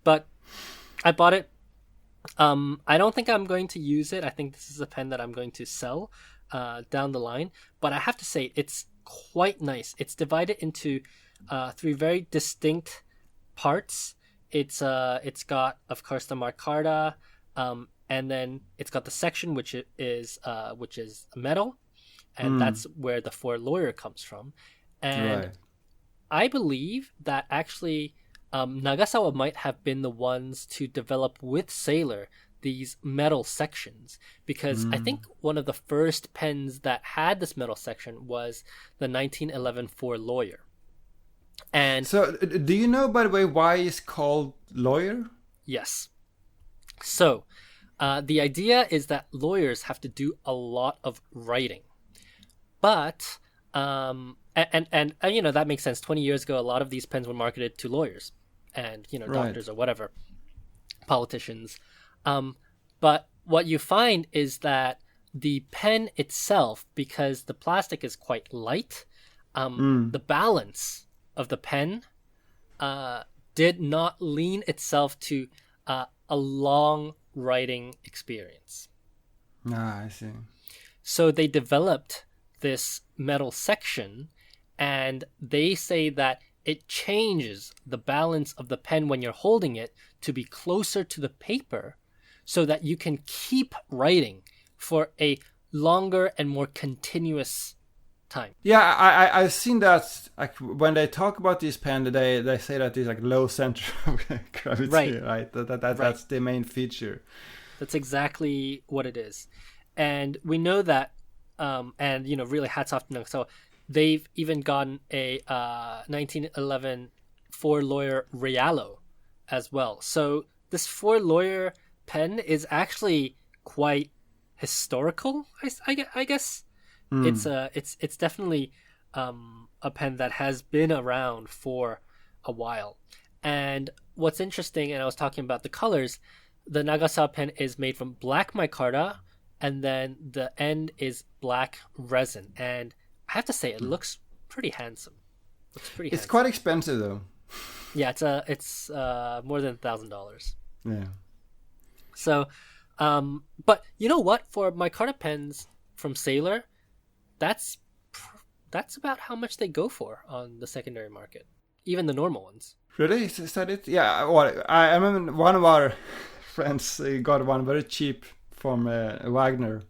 But I bought it. I don't think I'm going to use it. I think this is a pen that I'm going to sell down the line. But I have to say, it's quite nice. It's divided into 3 very distinct parts. It's got, of course, the micarta, and then it's got the section which is metal, and that's where the 4 lawyer comes from. And Right. I believe that actually Nagasawa might have been the ones to develop with Sailor these metal sections, because I think one of the first pens that had this metal section was the 1911 4 lawyer. And So, do you know, by the way, why it's called lawyer? yes. So, the idea is that lawyers have to do a lot of writing. But, and you know, that makes sense. 20 years ago, a lot of these pens were marketed to lawyers and, you know, Right. doctors or whatever, politicians. But what you find is that the pen itself, because the plastic is quite light, the balance of the pen did not lean itself to a long writing experience. Ah, I see. So they developed this metal section, and they say that it changes the balance of the pen when you're holding it to be closer to the paper so that you can keep writing for a longer and more continuous time. Yeah, I've seen that. Like when they talk about this pen, they say that it's like low center of gravity, right? That's the main feature. That's exactly what it is. And we know that, and, you know, really hats off to Nagasawa. They've even gotten a 1911 4 lawyer Realo as well. So this 4 lawyer pen is actually quite historical, I guess. It's definitely a pen that has been around for a while. And what's interesting, and I was talking about the colors, the Nagasawa pen is made from black micarta, and then the end is black resin. And I have to say, it looks pretty handsome. It's quite expensive though. Yeah, it's more than $1,000. Yeah. So, but you know what? For micarta pens from Sailor, that's about how much they go for on the secondary market, even the normal ones. Really? Is that it? Yeah. Well, I remember one of our friends got one very cheap from Wagner.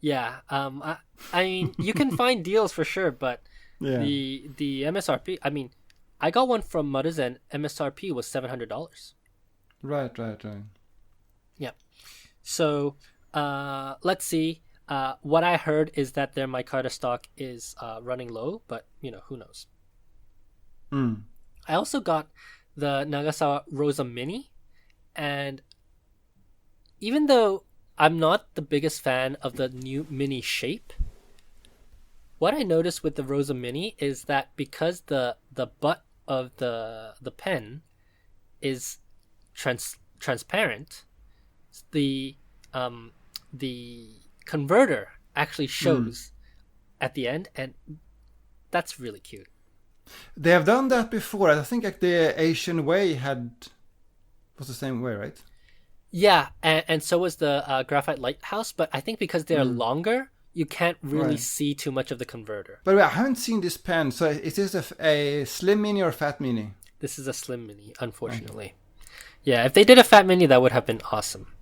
Yeah. I mean, you can find deals for sure, but Yeah. the MSRP. I mean, I got one from Maruzen. MSRP was $700. Right. Yeah. So, let's see. What I heard is that their micarta stock is running low, but, you know, who knows. I also got the Nagasawa Rosa Mini, and even though I'm not the biggest fan of the new mini shape, what I noticed with the Rosa Mini is that because the butt of the pen is transparent, the converter actually shows at the end, and that's really cute. They have done that before. I think like the Asian Way was the same way, right? Yeah, and so was the Graphite Lighthouse, but I think because they're longer, you can't really Right. see too much of the converter. But I haven't seen this pen. So is this a slim mini or fat mini? This is a slim mini, unfortunately. Yeah, if they did a fat mini, that would have been awesome.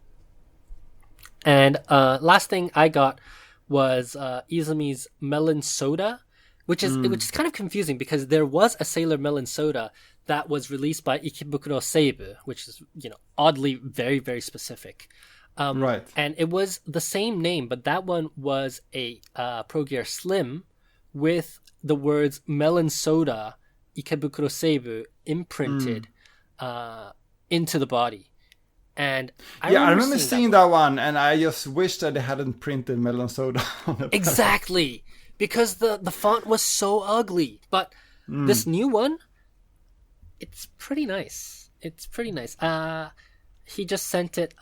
And last thing I got was Izumi's Melon Soda, which is kind of confusing because there was a Sailor Melon Soda that was released by Ikebukuro Seibu, which is, you know, oddly very, very specific. Right. And it was the same name, but that one was a Pro Gear Slim with the words Melon Soda Ikebukuro Seibu imprinted into the body. And I remember seeing that one, and I just wish that they hadn't printed Melon Soda on it. Exactly, because the font was so ugly. But this new one, it's pretty nice. It's pretty nice. He just sent it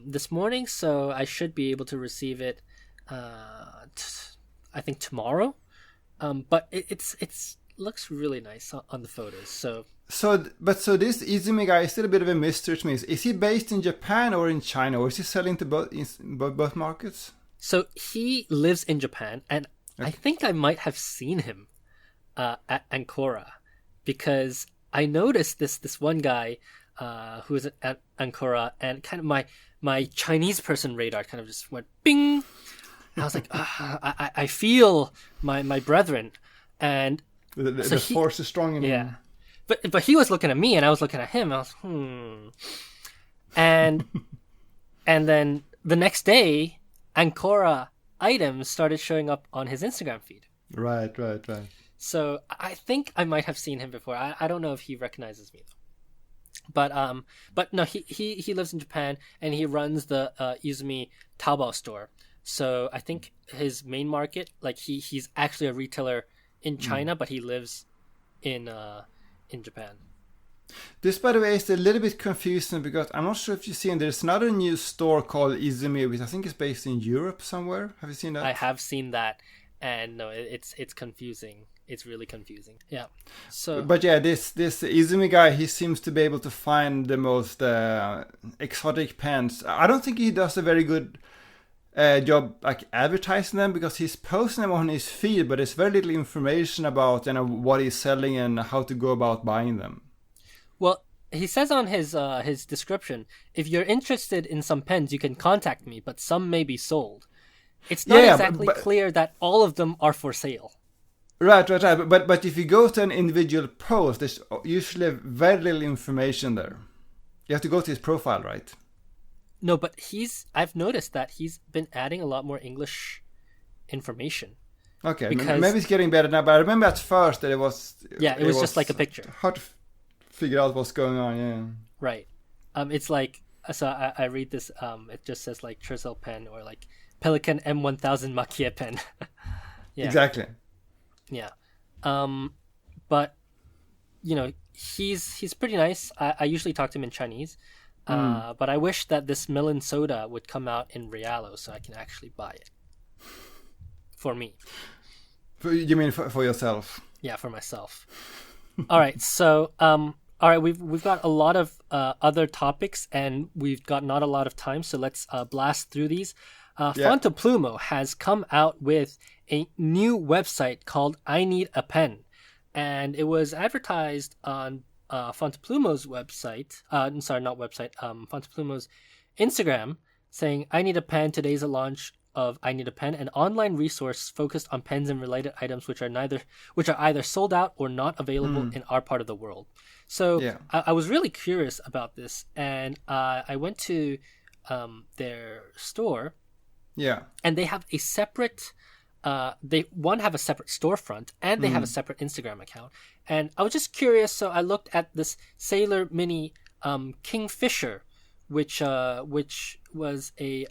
this morning, so I should be able to receive it. I think tomorrow. But it's looks really nice on the photos. So this Izumi guy is still a bit of a mystery to me. Is he based in Japan or in China, or is he selling to both markets? So he lives in Japan, and okay. I think I might have seen him at Ancora, because I noticed this one guy who was at Ancora, and kind of my Chinese person radar kind of just went bing. I was like, I feel my brethren, and the force is strong in him. But he was looking at me, and I was looking at him. I was and then the next day, Ancora items started showing up on his Instagram feed. Right. So I think I might have seen him before. I don't know if he recognizes me though. But no, he lives in Japan, and he runs the Izumi Taobao store. So I think his main market, like he's actually a retailer in China, but he lives in Japan. This, by the way, is a little bit confusing because I'm not sure if you've seen. There's another new store called Izumi, which I think is based in Europe somewhere. Have you seen that? I have seen that, and no, it's confusing. It's really confusing. Yeah. So. But yeah, this Izumi guy, he seems to be able to find the most exotic pens. I don't think he does a very good job like advertising them, because he's posting them on his feed, but there's very little information about what he's selling and how to go about buying them. Well, he says on his description, if you're interested in some pens, you can contact me, but some may be sold. It's not exactly clear that all of them are for sale. Right. But if you go to an individual post, there's usually very little information there. You have to go to his profile, right? No, but I've noticed that he's been adding a lot more English information. Okay, maybe it's getting better now, but I remember at first that it was just like a picture. Hard to figure out what's going on, yeah. Right. It's like, so I read this, it just says like Churchill pen or like Pelican M1000 Makie pen. Yeah. Exactly. Yeah. But, he's pretty nice. I usually talk to him in Chinese. But I wish that this melon soda would come out in Realo so I can actually buy it. For me. You mean for yourself? Yeah, for myself. All right, so we've got a lot of other topics, and we've got not a lot of time, so let's blast through these. Fontoplumo has come out with a new website called I Need a Pen, and it was advertised on Fontoplumo's website. Fontoplumo's Instagram, saying, "I need a pen. Today's a launch of I Need a Pen, an online resource focused on pens and related items which are either sold out or not available in our part of the world." So I was really curious about this, and I went to their store. Yeah, and they have a separate. They have a separate storefront, and they have a separate Instagram account. And I was just curious, so I looked at this Sailor Mini Kingfisher, which was a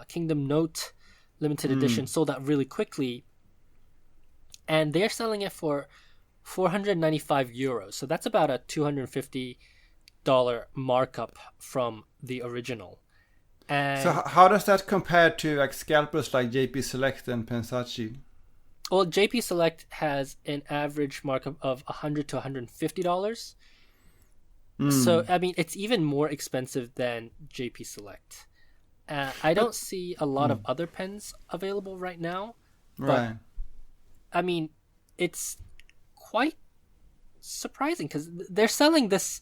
Kingdom Note limited edition, sold out really quickly, and they're selling it for €495. So that's about a $250 markup from the original. And so how does that compare to like scalpers like JP Select and Pensachi? Well, JP Select has an average markup of $100 to $150. So, I mean, it's even more expensive than JP Select. I don't see a lot of other pens available right now. But, I mean, it's quite surprising because they're selling this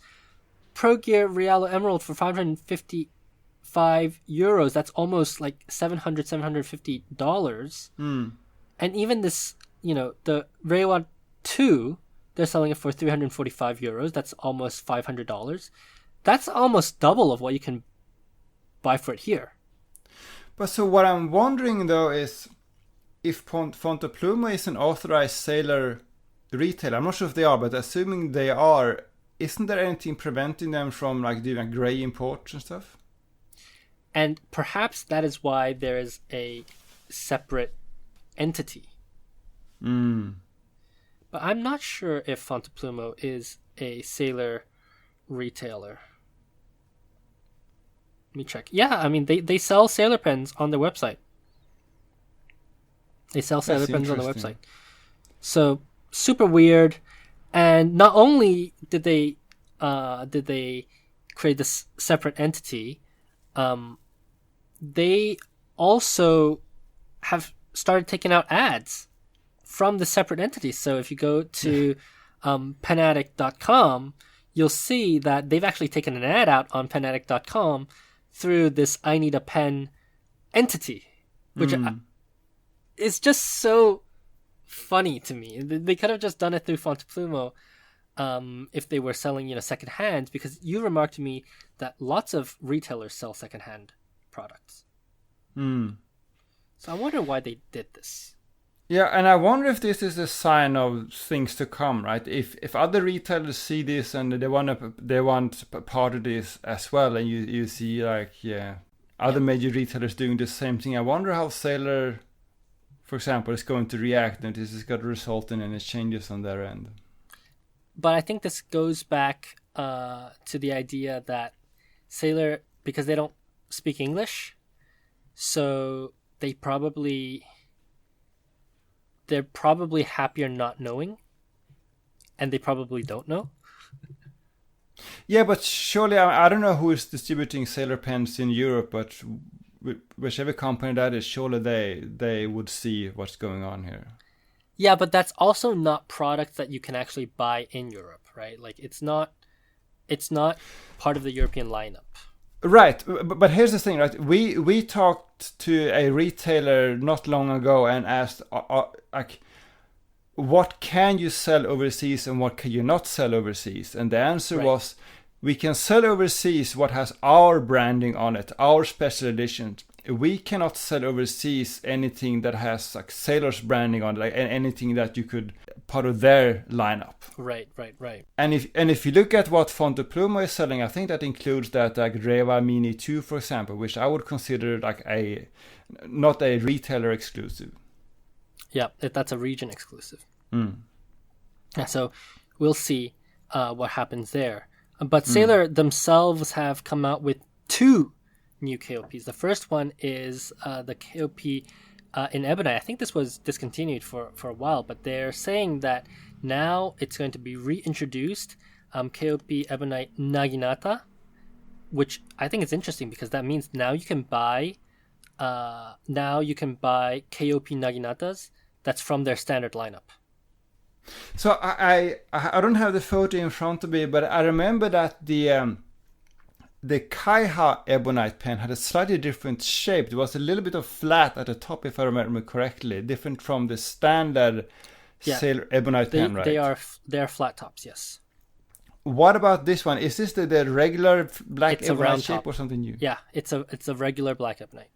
Pro Gear Realo Emerald for €555. That's almost like $750. And even this, the Reiwa 2, they're selling it for €345. That's almost $500. That's almost double of what you can buy for it here. But so what I'm wondering though is if Fontoplumo is an authorized Sailor retailer. I'm not sure if they are, but assuming they are, isn't there anything preventing them from like doing like gray imports and stuff? And perhaps that is why there is a separate entity. But I'm not sure if Fontoplumo is a Sailor retailer. Let me check. Yeah, I mean, they sell Sailor pens on their website. They sell Sailor pens on the website. So, super weird. And not only did they create this separate entity, they also have started taking out ads from the separate entities. So if you go to penaddict.com, you'll see that they've actually taken an ad out on penaddict.com through this I Need a Pen entity, which is just so funny to me. They could have just done it through Fonteplumo if they were selling, secondhand, because you remarked to me that lots of retailers sell secondhand products. So I wonder why they did this. Yeah, and I wonder if this is a sign of things to come, right? If other retailers see this and they want part of this as well, and you see other major retailers doing the same thing, I wonder how Sailor, for example, is going to react, and this is going to result in any changes on their end. But I think this goes back to the idea that Sailor, because they don't speak English, so they're probably happier not knowing, and they probably don't know. Yeah, but surely, I don't know who is distributing Sailor pens in Europe, but whichever company that is, surely they would see what's going on here. Yeah, but that's also not products that you can actually buy in Europe, right? Like it's not part of the European lineup. Right, but here's the thing, right? We talked to a retailer not long ago and asked, what can you sell overseas and what can you not sell overseas? And the answer was, we can sell overseas what has our branding on it, our special editions. We cannot sell overseas anything that has like Sailor's branding on it, like anything that you could part of their lineup. Right. And if you look at what Fonteplumo is selling, I think that includes that like Reva Mini 2, for example, which I would consider like not a retailer exclusive. Yeah, that's a region exclusive. Yeah, so we'll see what happens there. But Sailor themselves have come out with 2 new KOPs. The first one is the KOP in Ebonite. I think this was discontinued for a while, but they're saying that now it's going to be reintroduced, KOP Ebonite Naginata, which I think is interesting because that means now you can buy KOP Naginatas that's from their standard lineup. So I don't have the photo in front of me, but I remember that the Kaiha Ebonite pen had a slightly different shape. There was a little bit of flat at the top, if I remember correctly, different from the standard Sailor Ebonite pen, right? They are flat tops, yes. What about this one? Is this the regular black It's Ebonite shape or something new? Yeah, it's a regular black Ebonite.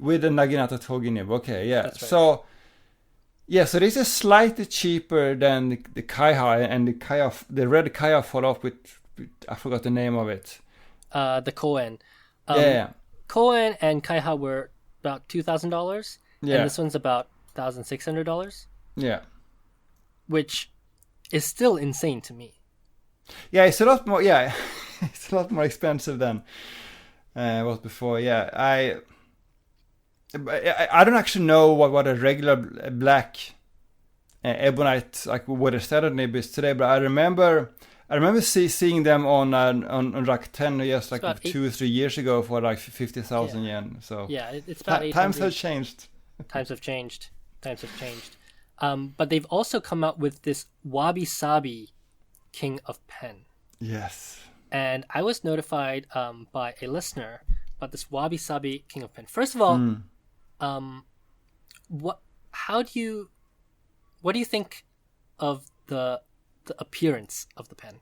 With the Naginata Togi nib, okay, yeah. That's right. So this is slightly cheaper than the Kaiha, and the red Kaiha followed up with, I forgot the name of it. The Koen. Koen and Kaiha were about $2,000. Yeah. And this one's about $1,600. Yeah. Which is still insane to me. Yeah, it's a lot more. Yeah, it's a lot more expensive than was before. Yeah, I don't actually know what a regular black Ebonite, like what a standard nib is today, but I remember seeing them on Rakuten just like 2 or 3 years ago for like 50,000 yen. So yeah, it's about times have changed. Times have changed. But they've also come out with this Wabi Sabi King of Pen. Yes. And I was notified by a listener about this Wabi Sabi King of Pen. First of all, what do you think of the appearance of the pen?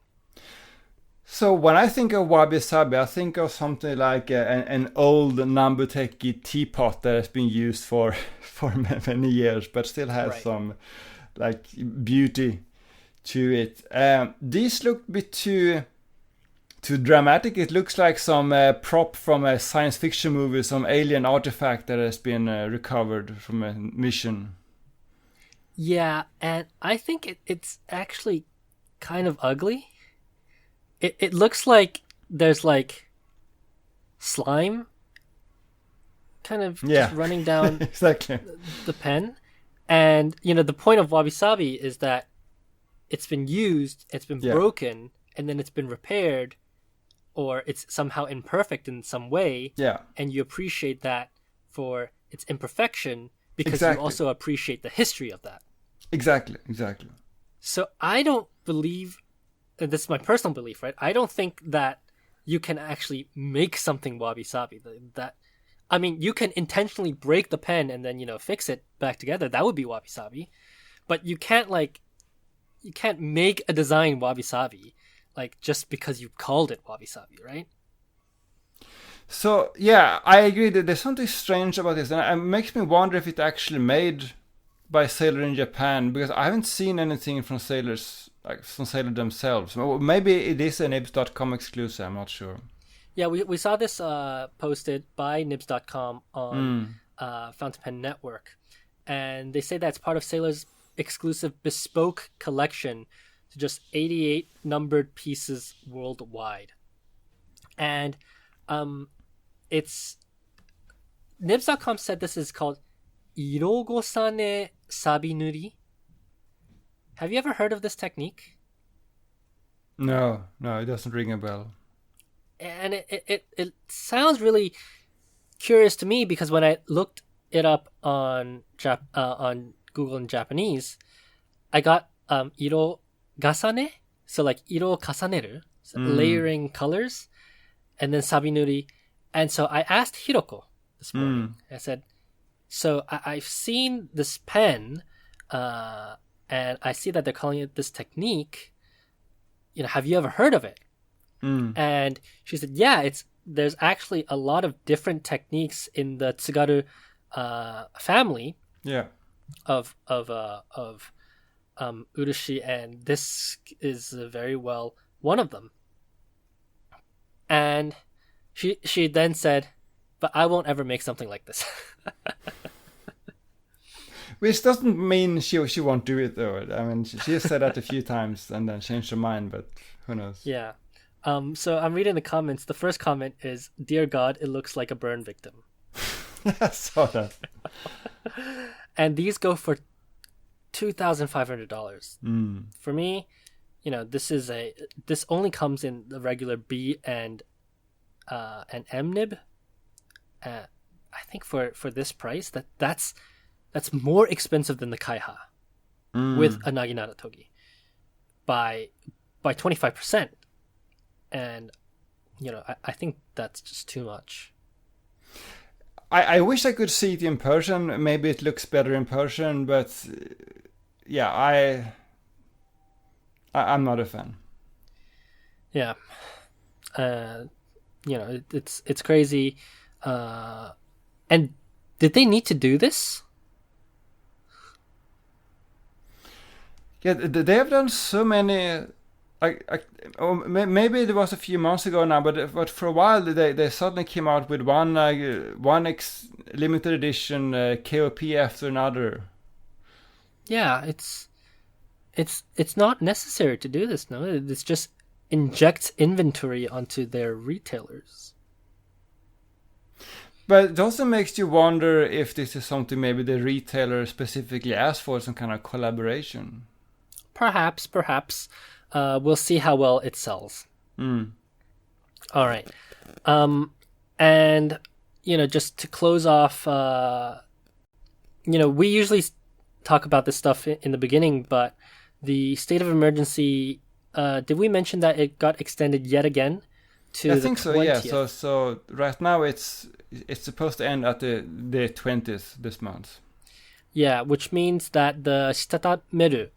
So when I think of Wabi Sabi, I think of something like an old Nambuteki teapot that has been used for many years, but still has some like beauty to it. These look a bit too dramatic. It looks like some prop from a science fiction movie, some alien artifact that has been recovered from a mission. Yeah, and I think it's actually kind of ugly. It looks like there's like slime kind of just running down exactly the pen. And the point of wabi-sabi is that it's been used, it's been broken, and then it's been repaired, or it's somehow imperfect in some way. Yeah. And you appreciate that for its imperfection because Exactly. you also appreciate the history of that. Exactly. So I don't believe, and this is my personal belief, right? I don't think that you can actually make something wabi-sabi. I mean, you can intentionally break the pen and then, fix it back together. That would be wabi-sabi. But you can't make a design wabi-sabi, just because you called it wabi-sabi, right? So, yeah, I agree that there's something strange about this. And it makes me wonder if it's actually made by Sailor in Japan, because I haven't seen anything from sailors, from Sailor themselves. Maybe it is a nibs.com exclusive, I'm not sure. Yeah, we saw this posted by nibs.com on Fountain Pen Network. And they say that it's part of Sailor's exclusive bespoke collection to just 88 numbered pieces worldwide. And it's... Nibs.com said this is called Irogosane Sabinuri. Have you ever heard of this technique? No, it doesn't ring a bell. And it sounds really curious to me because when I looked it up on Google in Japanese, I got iro gasane, so iro kasaneru, so layering colors, and then sabinuri. And so I asked Hiroko this morning. I said, so I've seen this pen, and I see that they're calling it this technique. Have you ever heard of it? And she said, yeah, there's actually a lot of different techniques in the Tsugaru family. Yeah. Of urushi, and this is very well one of them. And she then said, but I won't ever make something like this. Which doesn't mean she won't do it, though. I mean, she has said that a few times and then changed her mind, but who knows? Yeah. So I'm reading the comments. The first comment is, "Dear God, it looks like a burn victim." I saw that. And these go for $2,500. For me, this only comes in the regular B and M nib. I think for this price, that's more expensive than the Kaiha with a Naginata Togi by 25%. And I think that's just too much. I wish I could see it in person. Maybe it looks better in person, but yeah, I'm not a fan. Yeah, it's crazy. And did they need to do this? Yeah, they have done so many. Maybe it was a few months ago now, but for a while they suddenly came out with one limited edition KOP after another. Yeah, it's not necessary to do this. No, it's just injects inventory onto their retailers. But it also makes you wonder if this is something maybe the retailer specifically asked for, some kind of collaboration. Perhaps. We'll see how well it sells. All right. And, just to close off, we usually talk about this stuff in the beginning, but the state of emergency, did we mention that it got extended yet again to I the think 20th? so, yeah. So right now it's supposed to end at the 20th this month. Yeah, which means that the Shitatameru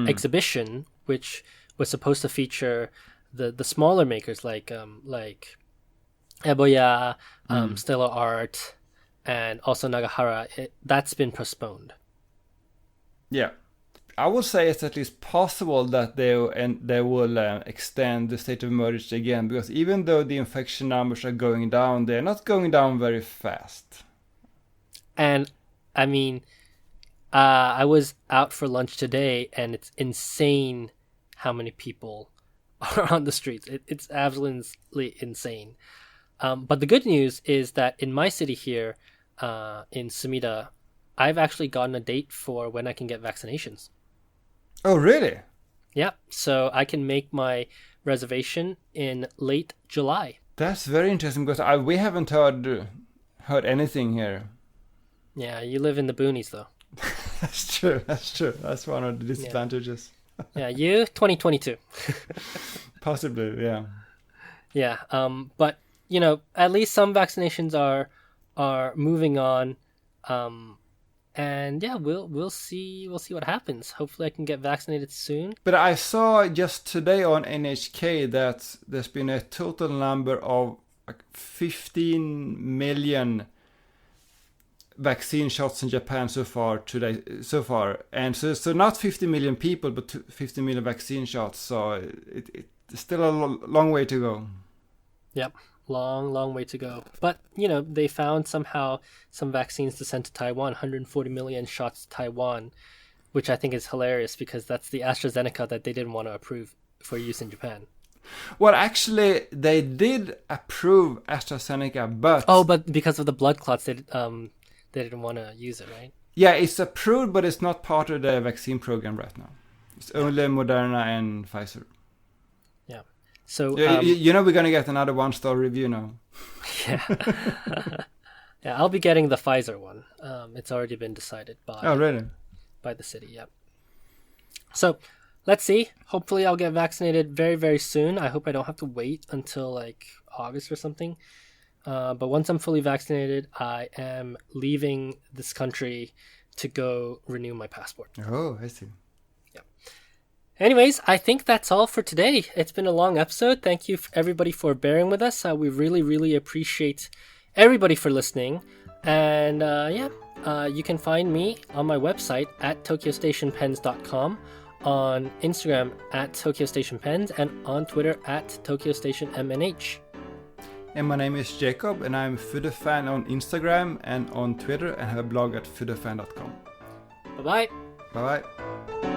exhibition, which was supposed to feature the smaller makers like Eboya, Stellar Art, and also Nagahara, that's been postponed. Yeah, I would say it's at least possible that they will extend the state of emergency again, because even though the infection numbers are going down, they're not going down very fast. And I mean, I was out for lunch today, and it's insane how many people are on the streets. It's absolutely insane. But the good news is that in my city here, in Sumida, I've actually gotten a date for when I can get vaccinations. Oh, really? Yeah, so I can make my reservation in late July. That's very interesting because we haven't heard anything here. Yeah, you live in the boonies though. That's true. That's one of the disadvantages. Yeah, you 2022. Possibly, yeah. Yeah, but you know, at least some vaccinations are moving on, and yeah, we'll see what happens. Hopefully, I can get vaccinated soon. But I saw just today on NHK that there's been a total number of 15 million vaccine shots in Japan so far, and so not 50 million people, but 50 million vaccine shots. So it's still a long way to go. Yep, long way to go. But you know, they found somehow some vaccines to send to Taiwan, 140 million shots to Taiwan, which I think is hilarious because that's the AstraZeneca that they didn't want to approve for use in Japan. Well, actually, they did approve AstraZeneca, but because of the blood clots, they didn't want to use it, right? Yeah, it's approved, but it's not part of the vaccine program right now. It's only Moderna and Pfizer. Yeah. So you know we're gonna get another 1-star review now. Yeah. Yeah, I'll be getting the Pfizer one. It's already been decided by the city. Yep. So let's see. Hopefully, I'll get vaccinated very, very soon. I hope I don't have to wait until like August or something. But once I'm fully vaccinated, I am leaving this country to go renew my passport. Oh, I see. Yeah. Anyways, I think that's all for today. It's been a long episode. Thank you everybody for bearing with us. We really, really appreciate everybody for listening. And you can find me on my website at tokyostationpens.com, on Instagram at tokyostationpens, and on Twitter at tokyostationmnh. And my name is Jacob, and I'm Foodafan on Instagram and on Twitter, and have a blog at foodafan.com. Bye-bye. Bye-bye.